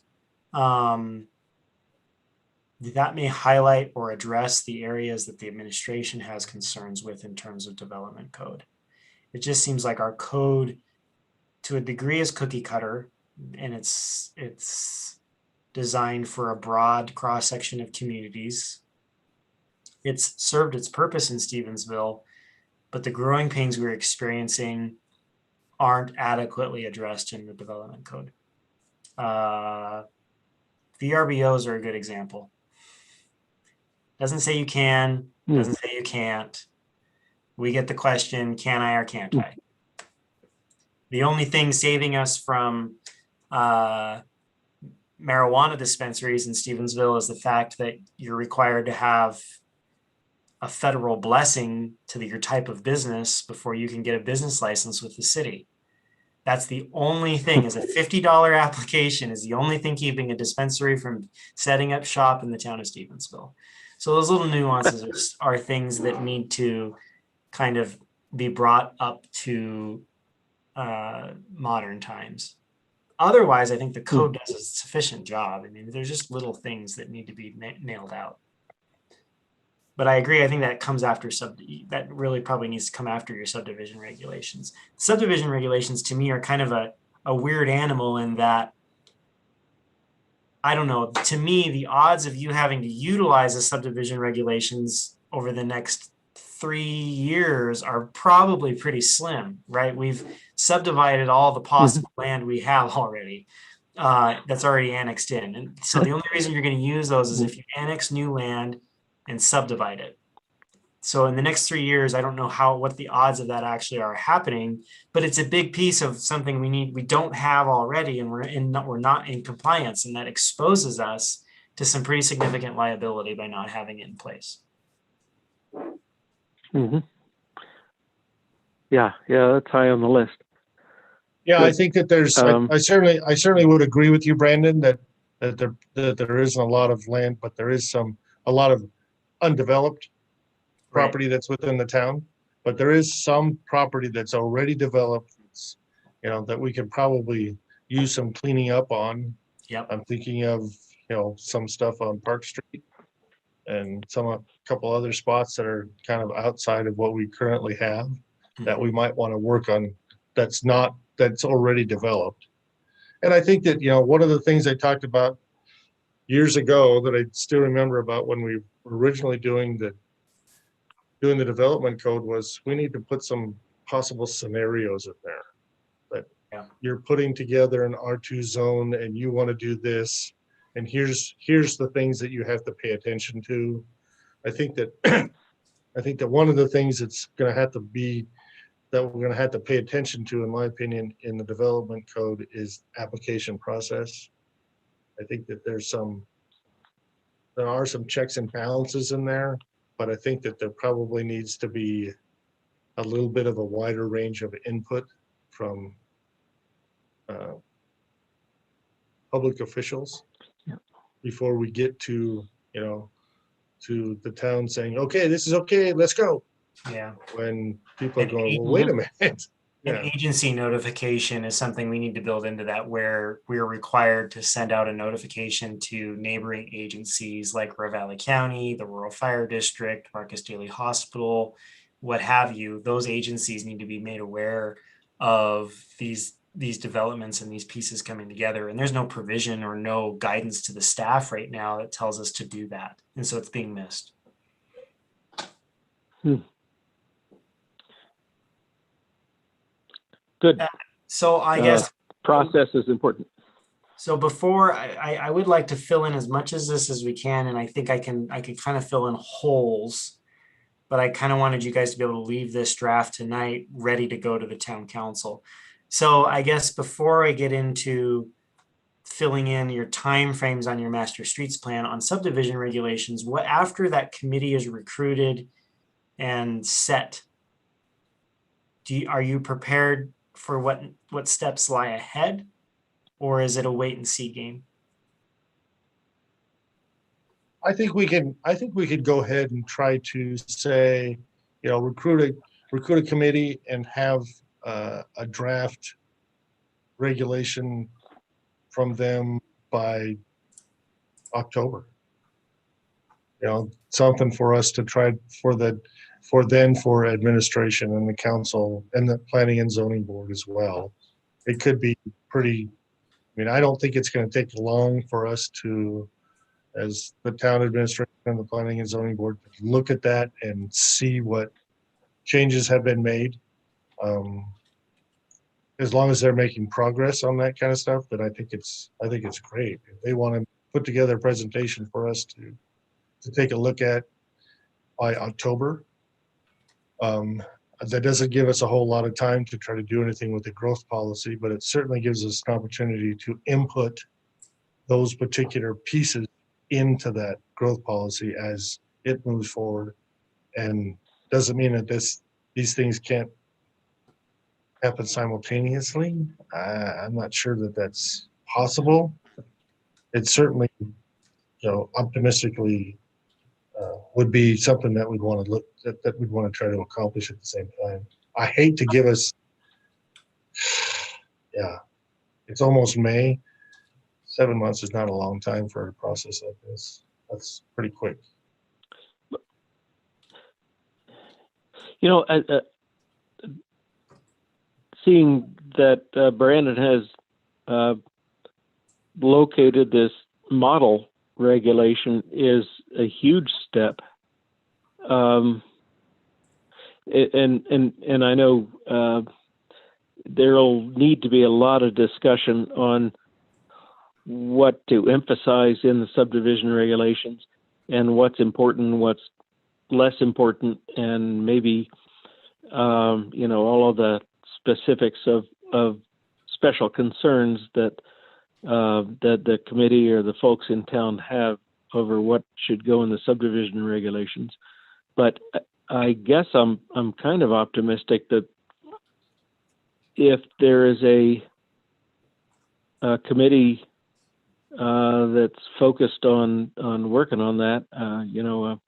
that may highlight or address the areas that the administration has concerns with in terms of development code. It just seems like our code, to a degree, is cookie cutter, and it's designed for a broad cross-section of communities. It's served its purpose in Stevensville, but the growing pains we're experiencing aren't adequately addressed in the development code. VRBOs are a good example. Doesn't say you can, doesn't say you can't. We get the question, can I or can't I? The only thing saving us from marijuana dispensaries in Stevensville is the fact that you're required to have a federal blessing to your type of business before you can get a business license with the city. That's the only thing, is a $50 application is the only thing keeping a dispensary from setting up shop in the town of Stevensville. So those little nuances are things that need to kind of be brought up to modern times. Otherwise, I think the code does a sufficient job. I mean, there's just little things that need to be nailed out. But I agree. I think that comes after that really probably needs to come after your subdivision regulations. Subdivision regulations to me are kind of a weird animal in that, I don't know, to me, the odds of you having to utilize the subdivision regulations over the next 3 years are probably pretty slim, right? We've subdivided all the possible land we have already. That's already annexed in. And so the only reason you're going to use those is if you annex new land and subdivide it. So in the next 3 years, I don't know what the odds of that actually are happening, but it's a big piece of something we don't have already, and we're not in compliance, and that exposes us to some pretty significant liability by not having it in place. Mm-hmm. Yeah, that's high on the list. Yeah, I Good. think that there's, I certainly would agree with you, Brandon, that there isn't a lot of land, but there is a lot of undeveloped property that's within the town. But there is some property that's already developed, that we could probably use some cleaning up on. Yep. I'm thinking of, some stuff on Park Street and a couple other spots that are kind of outside of what we currently have that we might want to work on that's already developed. And I think that, one of the things I talked about years ago that I still remember about when we were originally doing the development code was we need to put some possible scenarios in there. That you're putting together an R2 zone and you want to do this, and here's the things that you have to pay attention to. I think that one of the things that's going to have to be that we're going to have to pay attention to, in my opinion, in the development code is application process. I think that there are some checks and balances in there, but I think that there probably needs to be a little bit of a wider range of input from public officials before we get to the town saying, okay, this is okay, let's go. Yeah. When people are going, well, wait a minute. An agency notification is something we need to build into that, where we're required to send out a notification to neighboring agencies like Royal Valley County, the Rural Fire District, Marcus Daly Hospital, what have you. Those agencies need to be made aware of these developments and these pieces coming together. And there's no provision or no guidance to the staff right now that tells us to do that. And so it's being missed. Good. So I guess process is important. So before I would like to fill in as much as this as we can, and I think I could kind of fill in holes, but I kind of wanted you guys to be able to leave this draft tonight ready to go to the town council. So I guess before I get into filling in your timeframes on your master streets plan on subdivision regulations, what after that committee is recruited and set, are you prepared for what steps lie ahead, or is it a wait and see game? I think we could go ahead and try to say, recruit a committee and have a draft regulation from them by October. Something for us to try for administration and the council and the planning and zoning board as well. It could be pretty, I don't think it's going to take long for us to, as the town administration and the planning and zoning board, look at that and see what changes have been made. As long as they're making progress on that kind of stuff, then I think it's great. If they want to put together a presentation for us to take a look at by October, that doesn't give us a whole lot of time to try to do anything with the growth policy, but it certainly gives us an opportunity to input those particular pieces into that growth policy as it moves forward. And doesn't mean that these things can't happen simultaneously. I'm not sure that that's possible. It's certainly, optimistically would be something that we'd want to look, that we'd want to try to accomplish at the same time. I hate to give us, yeah, it's almost May. 7 months is not a long time for a process like this. That's pretty quick. You know, seeing that Brandon has located this model regulation is a huge step. And I know there'll need to be a lot of discussion on what to emphasize in the subdivision regulations and what's important, what's less important, and maybe you know, all of the specifics of special concerns that that the committee or the folks in town have over what should go in the subdivision regulations. But I guess I'm kind of optimistic that if there is a committee that's focused on working on that, you know,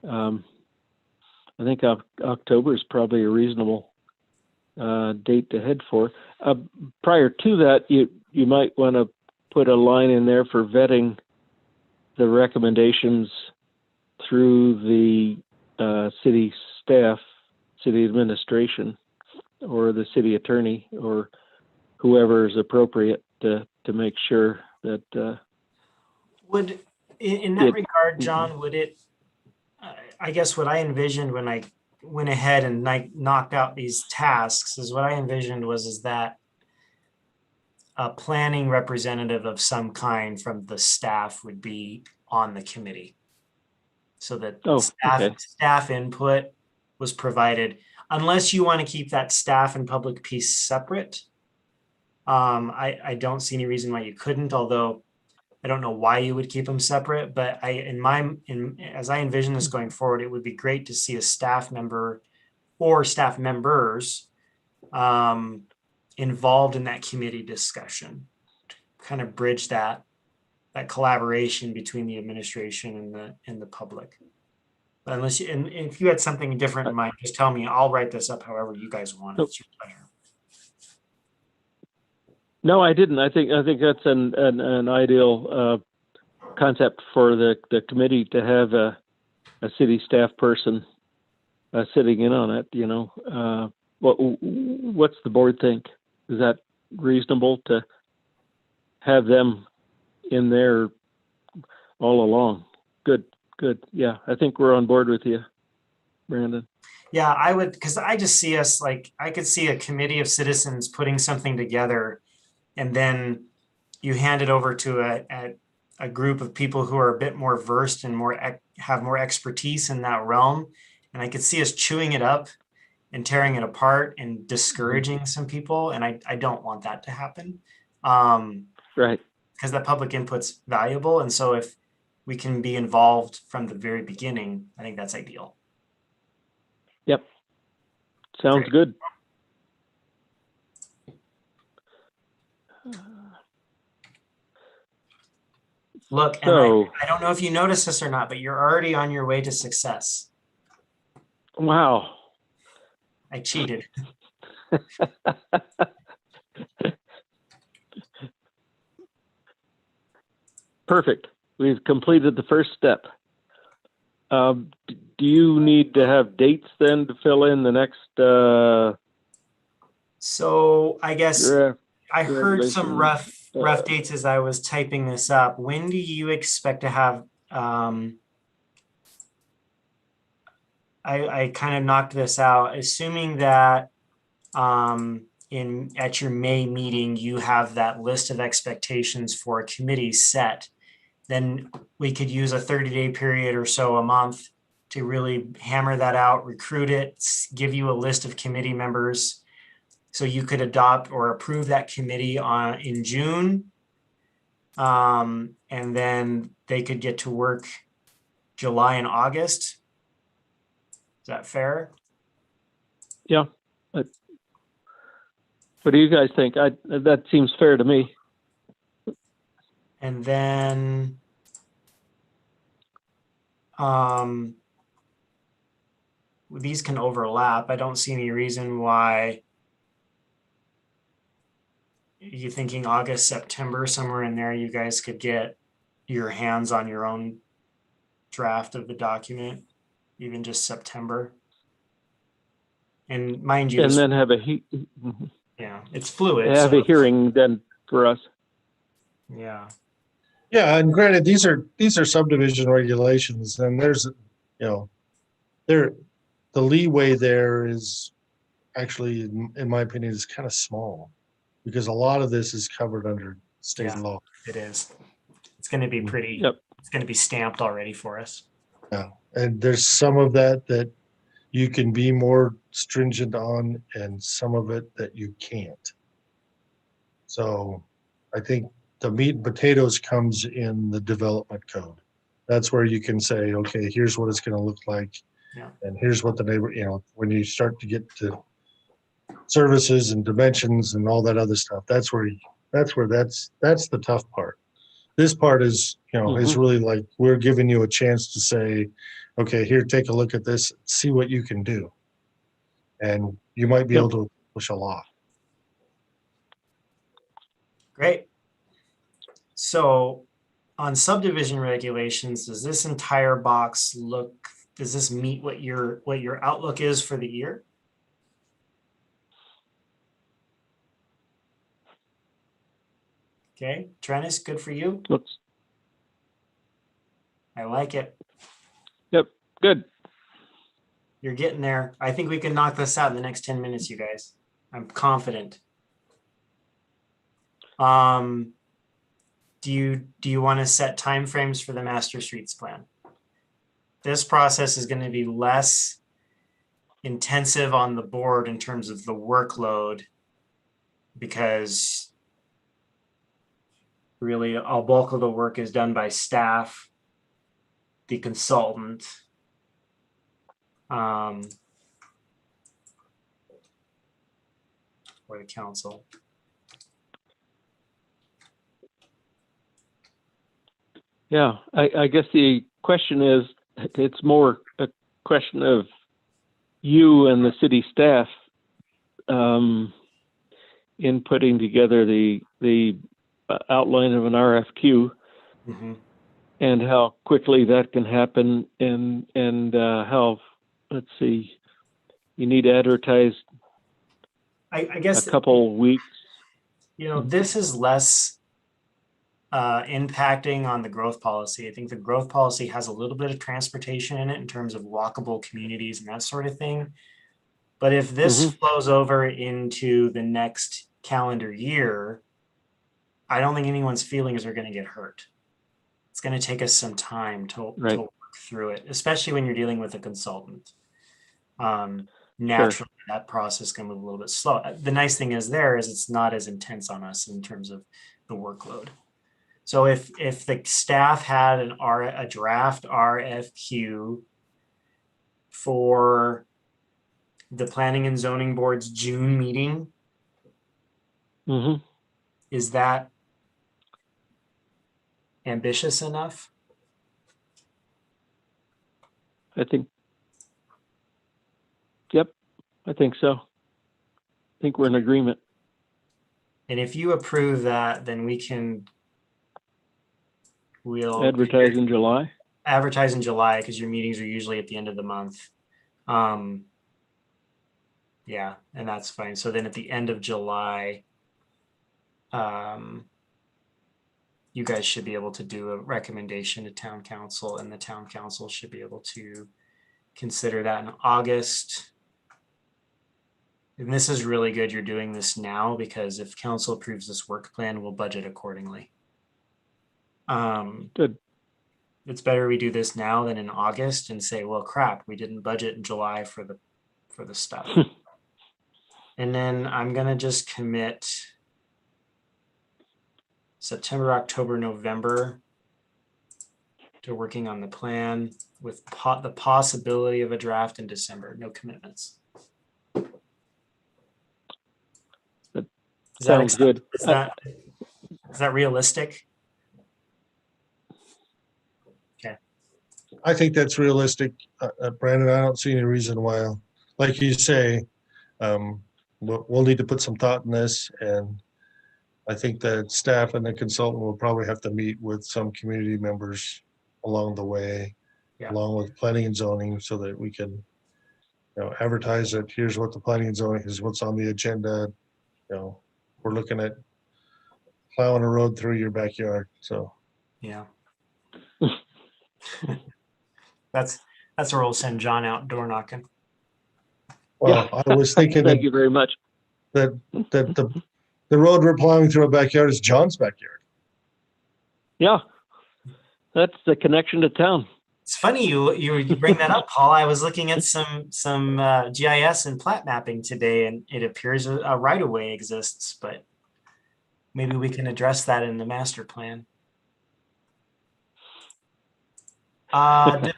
I think October is probably a reasonable date to head for. Prior to that, you might want to put a line in there for vetting the recommendations through the city staff, city administration, or the city attorney, or whoever is appropriate to make sure that Would, in that It- regard, John, would it, I guess what I envisioned when I went ahead and knocked out these tasks is what I envisioned is that a planning representative of some kind from the staff would be on the committee. So that Oh, okay. staff input was provided, unless you want to keep that staff and public piece separate. I don't see any reason why you couldn't, although I don't know why you would keep them separate, but as I envision this going forward, it would be great to see a staff member or staff members involved in that committee discussion, to kind of bridge that collaboration between the administration and the public. But unless you, and if you had something different in mind, just tell me. I'll write this up however you guys want. It's your pleasure. No, I didn't. I think that's an ideal concept for the committee to have a city staff person sitting in on it. You know, what's the board think? Is that reasonable to have them in there all along? Good. Yeah, I think we're on board with you, Brandon. Yeah, I would, because I just see us like, I could see a committee of citizens putting something together, and then you hand it over to a group of people who are a bit more versed and have more expertise in that realm. And I could see us chewing it up and tearing it apart and discouraging some people. And I don't want that to happen. Right. Because that public input's valuable. And so if we can be involved from the very beginning, I think that's ideal. Yep. Sounds Great. good. Look, and So, I don't know if you noticed this or not, but you're already on your way to success. wow. I cheated. Perfect. We've completed the first step. Do you need to have dates then to fill in the next So I guess draft? I heard some regulation, rough dates as I was typing this up. When do you expect to have, I kind of knocked this out, assuming that at your May meeting, you have that list of expectations for a committee set, then we could use a 30-day period or so, a month, to really hammer that out, recruit it, give you a list of committee members, so you could adopt or approve that committee in June. And then they could get to work July and August. Is that fair? Yeah. What do you guys think? That seems fair to me. And then these can overlap. I don't see any reason why you thinking August, September, somewhere in there, you guys could get your hands on your own draft of the document, even just September. And mind you, And this- then have a yeah, it's fluid. have so- a hearing then for us. Yeah. Yeah, and granted, these are subdivision regulations, and there's, there, the leeway there is actually, in my opinion, is kind of small, because a lot of this is covered under state Yeah. law. It is. It's going to be pretty, Yep. it's going to be stamped already for us. Yeah, and there's some of that you can be more stringent on, and some of it that you can't. So I think the meat and potatoes comes in the development code. That's where you can say, okay, here's what it's going to look like. Yeah. And here's what the neighbor, when you start to get to services and dimensions and all that other stuff, that's the tough part. This part is, is really like, we're giving you a chance to say, okay, here, take a look at this, see what you can do. And you might be Yep. able to accomplish a lot. Great. So on subdivision regulations, does this entire box does this meet what your outlook is for the year? Okay, Trennis, good for you. Looks I like it. good. You're getting there. I think we can knock this out in the next 10 minutes, you guys. I'm confident. Do you want to set timeframes for the master streets plan? This process is going to be less intensive on the board in terms of the workload, because really a bulk of the work is done by staff, the consultant, or the council. Yeah, I guess the question is, it's more a question of you and the city staff in putting together the outline of an RFQ Mm-hmm. and how quickly that can happen, and how, let's see, you need to advertise I guess a couple weeks. this is less impacting on the growth policy. I think the growth policy has a little bit of transportation in it in terms of walkable communities and that sort of thing. But if this flows over into the next calendar year, I don't think anyone's feelings are going to get hurt. It's going to take us some time to work through it, especially when you're dealing with a consultant. Naturally, that process can move a little bit slow. The nice thing is it's not as intense on us in terms of the workload. So if the staff had a draft RFQ for the Planning and Zoning Board's June meeting, is that ambitious enough? I think so. I think we're in agreement. And if you approve that, then we'll Advertise in July. advertise in July, because your meetings are usually at the end of the month. Yeah, and that's fine. So then at the end of July, you guys should be able to do a recommendation to town council, and the town council should be able to consider that in August. And this is really good you're doing this now, because if council approves this work plan, we'll budget accordingly. Good. It's better we do this now than in August and say, well, crap, we didn't budget in July for the stuff. And then I'm gonna just commit September, October, November to working on the plan with the possibility of a draft in December. No commitments. Sounds good. Is that realistic? Okay. I think that's realistic, Brandon. I don't see any reason why, like you say, we'll need to put some thought in this, and I think that staff and the consultant will probably have to meet with some community members along the way, Yeah. along with planning and zoning, so that we can, advertise it. Here's what the planning and zoning is, what's on the agenda. We're looking at plowing a road through your backyard. So Yeah. That's where we'll send John out door knocking. well, I was thinking Thank you very much. that the road we're plowing through our backyard is John's backyard. Yeah, that's the connection to town. It's funny you bring that up, Paul. I was looking at some GIS and plat mapping today, and it appears a right of way exists, but maybe we can address that in the master plan. Do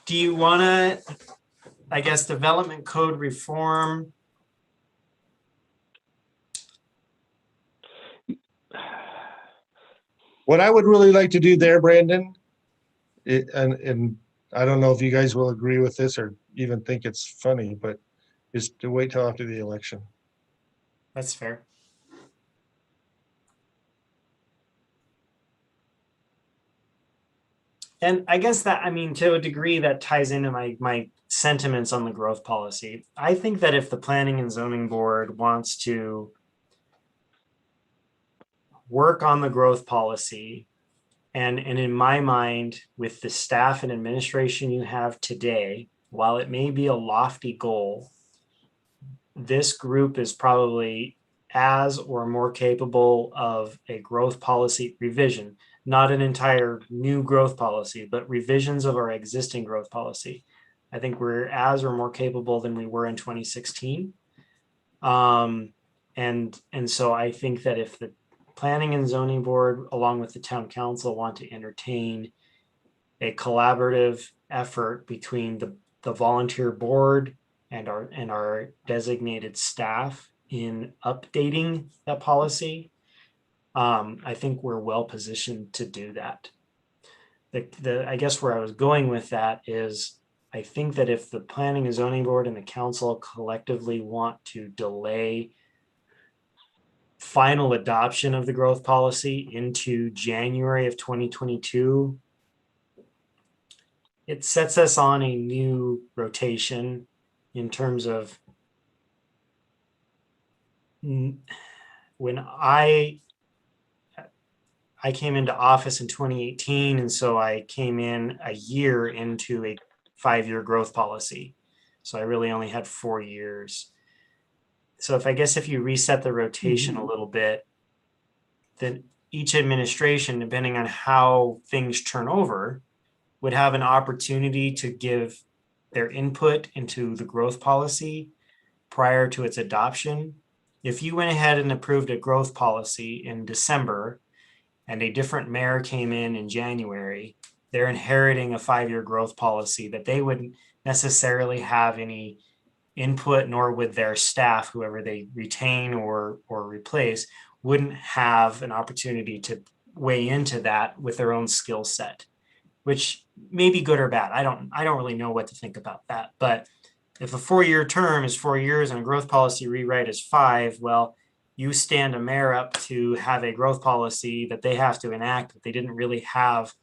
you want to, I guess, development code reform? What I would really like to do there, Brandon, and I don't know if you guys will agree with this or even think it's funny, but is to wait till after the election. That's fair. And I guess that, I mean, to a degree that ties into my sentiments on the growth policy. I think that if the planning and zoning board wants to work on the growth policy, and in my mind, with the staff and administration you have today, while it may be a lofty goal, this group is probably as or more capable of a growth policy revision, not an entire new growth policy, but revisions of our existing growth policy. I think we're as or more capable than we were in 2016. And so I think that if the planning and zoning board, along with the town council, want to entertain a collaborative effort between the volunteer board and our designated staff in updating that policy, I think we're well positioned to do that. I guess where I was going with that is, I think that if the planning and zoning board and the council collectively want to delay final adoption of the growth policy into January of 2022, it sets us on a new rotation in terms of when I came into office in 2018, and so I came in a year into a 5-year growth policy. So I really only had 4 years. So if you reset the rotation a little bit, then each administration, depending on how things turn over, would have an opportunity to give their input into the growth policy prior to its adoption. If you went ahead and approved a growth policy in December and a different mayor came in January, they're inheriting a 5-year growth policy that they wouldn't necessarily have any input, nor would their staff, whoever they retain or replace, wouldn't have an opportunity to weigh into that with their own skill set, which may be good or bad. I don't really know what to think about that. But if a 4-year term is 4 years and a growth policy rewrite is 5, well, you stand a mayor up to have a growth policy that they have to enact that they didn't really have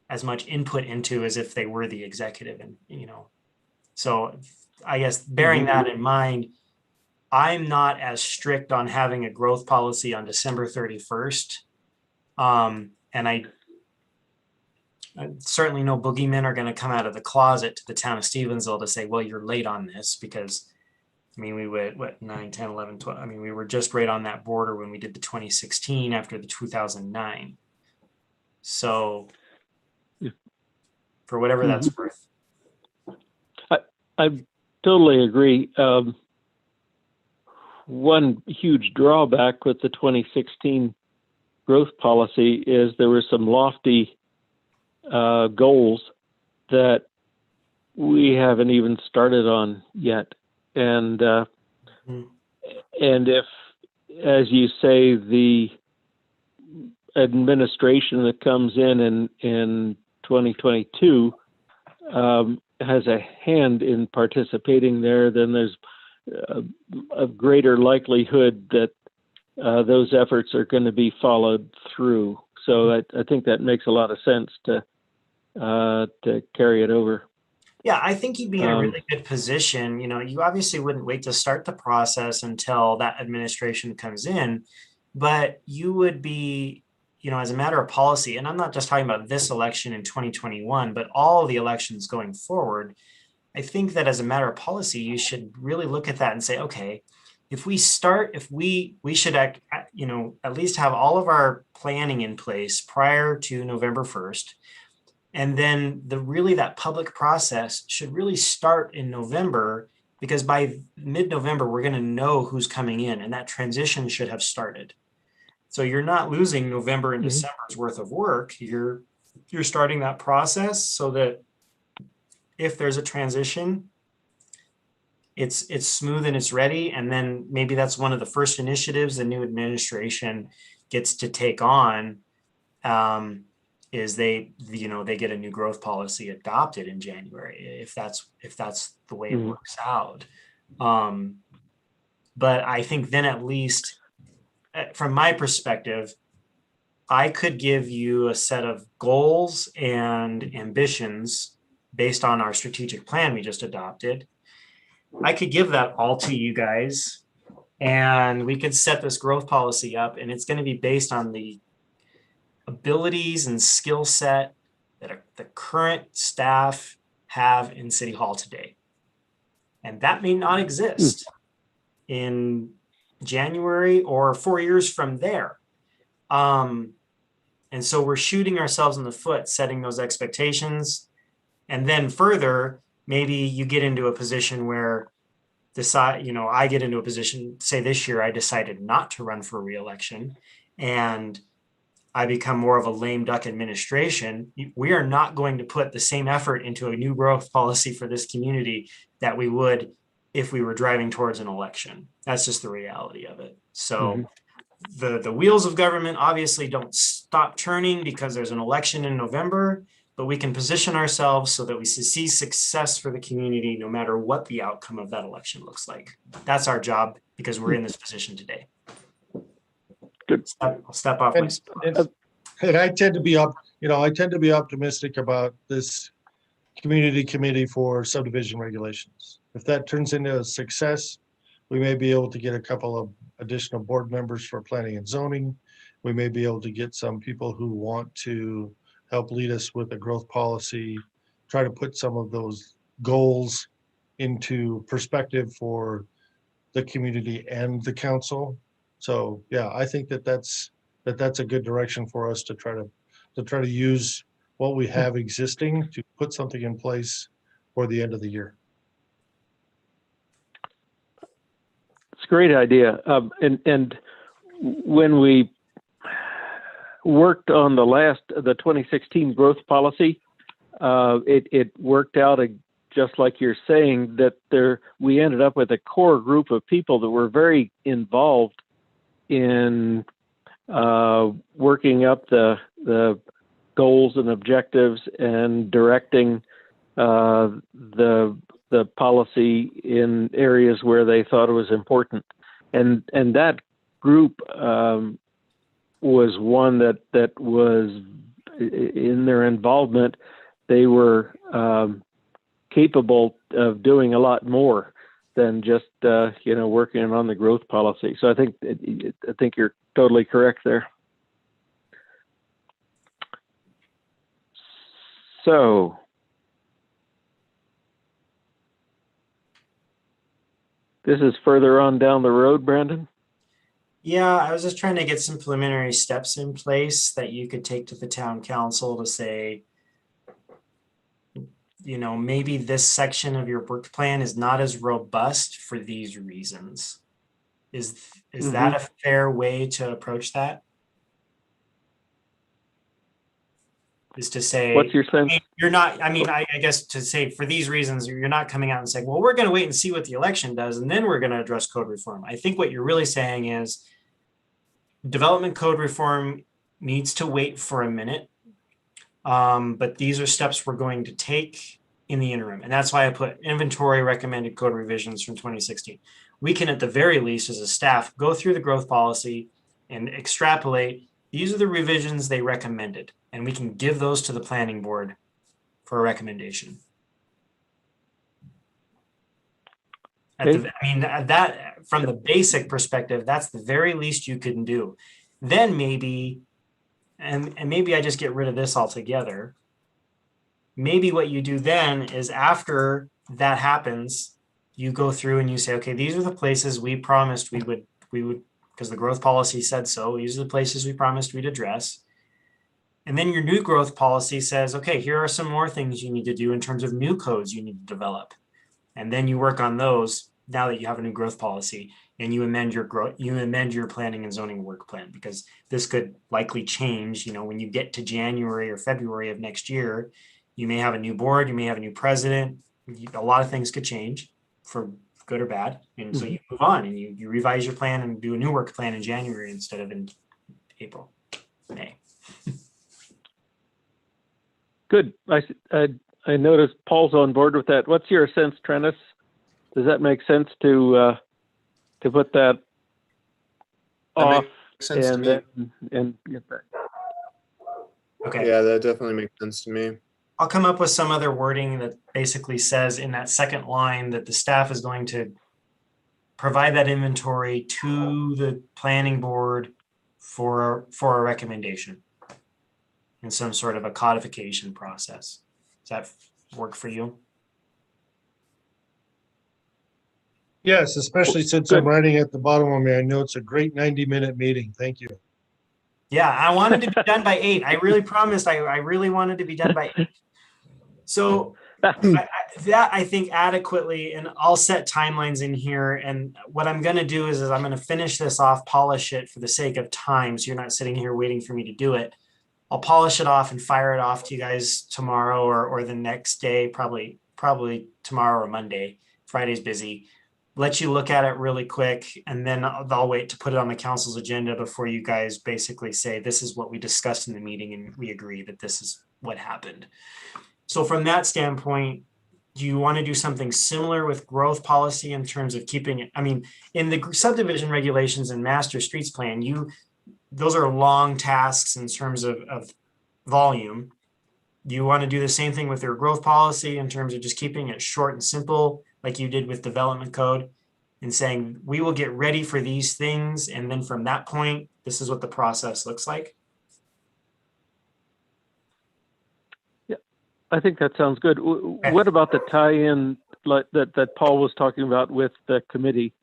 as much input into as if they were the executive. And, so I guess bearing that in mind, I'm not as strict on having a growth policy on December 31st. And I certainly know boogeymen are going to come out of the closet to the town of Stevensville to say, well, you're late on this, because we went 9, 10, 11, 12. We were just right on that border when we did the 2016 after the 2009. So for whatever that's worth. I totally agree. One huge drawback with the 2016 growth policy is there were some lofty goals that we haven't even started on yet. And if, as you say, the administration that comes in 2022 has a hand in participating there, then there's a greater likelihood that those efforts are going to be followed through. So I think that makes a lot of sense to carry it over. Yeah, I think you'd be in a really good position. You know, you obviously wouldn't wait to start the process until that administration comes in, but you would be, you know, as a matter of policy, and I'm not just talking about this election in 2021, but all the elections going forward. I think that as a matter of policy, you should really look at that and say, okay, if we should act, you know, at least have all of our planning in place prior to November 1st. And then that public process should really start in November, because by mid-November, we're going to know who's coming in, and that transition should have started. So you're not losing November and December's worth of work. You're starting that process so that if there's a transition, it's smooth and it's ready. And then maybe that's one of the first initiatives the new administration gets to take on. Is they get a new growth policy adopted in January, if that's the way it works out. But I think then, at least from my perspective, I could give you a set of goals and ambitions based on our strategic plan we just adopted. I could give that all to you guys, and we could set this growth policy up, and it's going to be based on the abilities and skill set that the current staff have in City Hall today. And that may not exist in January or 4 years from there. And so we're shooting ourselves in the foot, setting those expectations. And then further, maybe you get into a position where I get into a position, say this year, I decided not to run for re-election, and I become more of a lame duck administration. We are not going to put the same effort into a new growth policy for this community that we would if we were driving towards an election. That's just the reality of it. So the wheels of government obviously don't stop turning because there's an election in November, but we can position ourselves so that we see success for the community no matter what the outcome of that election looks like. That's our job, because we're in this position today. Good. I'll step off. And I tend to be optimistic about this community committee for subdivision regulations. If that turns into a success, we may be able to get a couple of additional board members for planning and zoning. We may be able to get some people who want to help lead us with a growth policy, try to put some of those goals into perspective for the community and the council. So yeah, I think that's a good direction for us to try to use what we have existing to put something in place for the end of the year. It's a great idea. And when we worked on the 2016 growth policy, it worked out just like you're saying, that we ended up with a core group of people that were very involved in working up the goals and objectives and directing the policy in areas where they thought it was important. And that group was one that was, in their involvement, they were capable of doing a lot more than just working on the growth policy. So I think you're totally correct there. So this is further on down the road, Brandon? Yeah, I was just trying to get some preliminary steps in place that you could take to the town council to say, maybe this section of your work plan is not as robust for these reasons. Is that a fair way to approach that? Is to say, what's your sense? You're not, I guess to say for these reasons, you're not coming out and saying, well, we're going to wait and see what the election does, and then we're going to address code reform. I think what you're really saying is development code reform needs to wait for a minute. But these are steps we're going to take in the interim. And that's why I put inventory recommended code revisions from 2016. We can, at the very least, as a staff, go through the growth policy and extrapolate. These are the revisions they recommended, and we can give those to the planning board for a recommendation. That from the basic perspective, that's the very least you can do. Then maybe, and maybe I just get rid of this altogether. Maybe what you do then is after that happens, you go through and you say, okay, these are the places we promised we would, because the growth policy said so. These are the places we promised we'd address. And then your new growth policy says, okay, here are some more things you need to do in terms of new codes you need to develop. And then you work on those now that you have a new growth policy, and you amend your planning and zoning work plan, because this could likely change. When you get to January or February of next year, you may have a new board, you may have a new president. A lot of things could change for good or bad. And so you move on and you revise your plan and do a new work plan in January instead of in April, May. Good. I noticed Paul's on board with that. What's your sense, Trennis? Does that make sense to put that off makes sense to me. and get that? Okay. Yeah, that definitely makes sense to me. I'll come up with some other wording that basically says in that second line that the staff is going to provide that inventory to the planning board for a recommendation in some sort of a codification process. Does that work for you? Yes, especially since I'm writing at the bottom of me, I know it's a great 90-minute meeting. Thank you. Yeah, I wanted to be done by 8. I really promised I really wanted to be done by 8. So I think adequately, and I'll set timelines in here. And what I'm going to do is I'm going to finish this off, polish it for the sake of time. So you're not sitting here waiting for me to do it. I'll polish it off and fire it off to you guys tomorrow or the next day, probably tomorrow or Monday. Friday's busy. Let you look at it really quick, and then I'll wait to put it on the council's agenda before you guys basically say, this is what we discussed in the meeting and we agree that this is what happened. So from that standpoint, do you want to do something similar with growth policy in terms of keeping it? I mean, in the subdivision regulations and master streets plan, those are long tasks in terms of volume. Do you want to do the same thing with your growth policy in terms of just keeping it short and simple, like you did with development code, and saying, we will get ready for these things, and then from that point, this is what the process looks like? Yeah, I think that sounds good. What about the tie-in that Paul was talking about with the committee?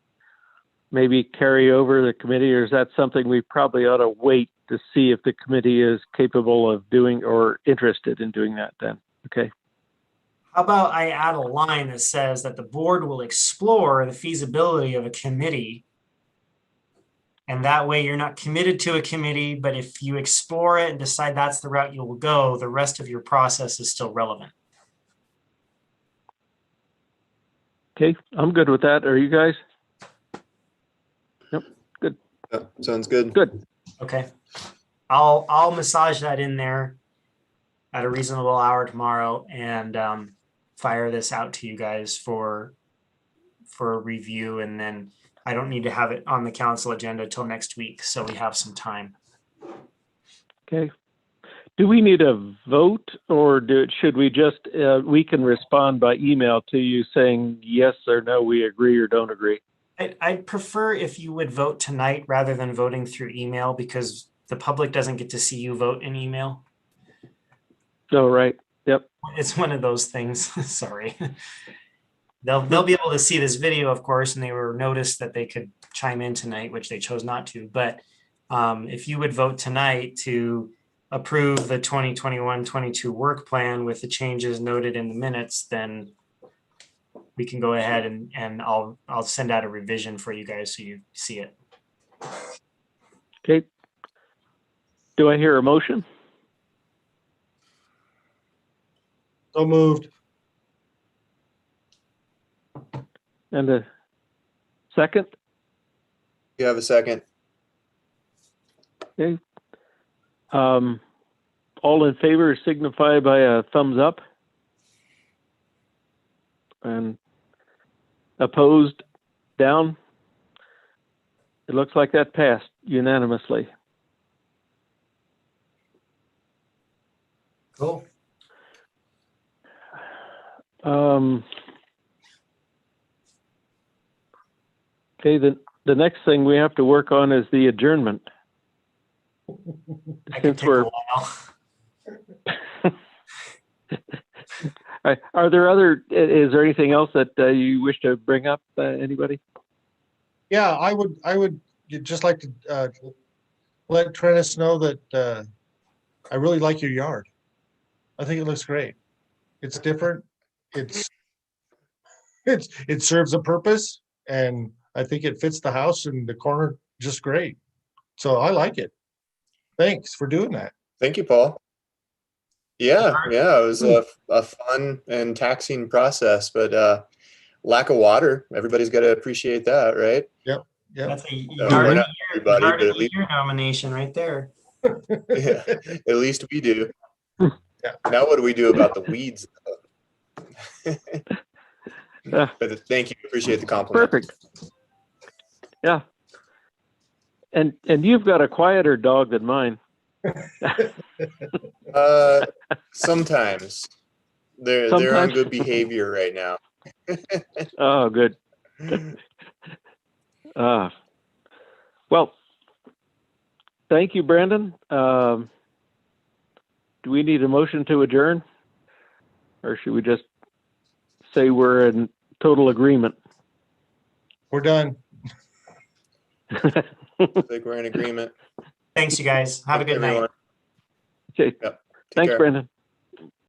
Maybe carry over the committee, or is that something we probably ought to wait to see if the committee is capable of doing or interested in doing that then? Okay. How about I add a line that says that the board will explore the feasibility of a committee, and that way you're not committed to a committee, but if you explore it and decide that's the route you will go, the rest of your process is still relevant. Okay, I'm good with that. Are you guys? Yep, good. Yeah, sounds good. Good. Okay. I'll massage that in there at a reasonable hour tomorrow and fire this out to you guys for review, and then I don't need to have it on the council agenda till next week, so we have some time. Okay. Do we need a vote, or should we just we can respond by email to you saying yes or no, we agree or don't agree? I'd prefer if you would vote tonight rather than voting through email, because the public doesn't get to see you vote in email. Oh, right. Yep. It's one of those things. Sorry. They'll be able to see this video, of course, and they were noticed that they could chime in tonight, which they chose not to. But if you would vote tonight to approve the 2021-22 work plan with the changes noted in the minutes, then we can go ahead and I'll send out a revision for you guys so you see it. Okay. Do I hear a motion? So moved. And a second? You have a second? Okay. All in favor signify by a thumbs up. And opposed, down. It looks like that passed unanimously. Cool. Okay, the next thing we have to work on is the adjournment. I could Since take we're, a while. are there other, is there anything else that you wish to bring up, anybody? Yeah, I would just like to let Trennis know that I really like your yard. I think it looks great. It's different. It serves a purpose, and I think it fits the house and the corner just great. So I like it. Thanks for doing that. Thank you, Paul. Yeah, it was a fun and taxing process, but lack of water, everybody's got to appreciate that, right? Yep. That's a we're yard not everybody, yard but of at the least, year nomination right there. yeah, at least we do. Yeah. Now what do we do about the weeds? Yeah. But thank you, appreciate the compliment. Perfect. Yeah. And you've got a quieter dog than mine. Sometimes they're on Sometimes? good behavior right now. Oh, good. Well, thank you, Brandon. Do we need a motion to adjourn? Or should we just say we're in total agreement? We're done. I think we're in agreement. Thanks, you guys. Have a good night. Everyone. Okay. Yep. Take Thanks, care. Brandon.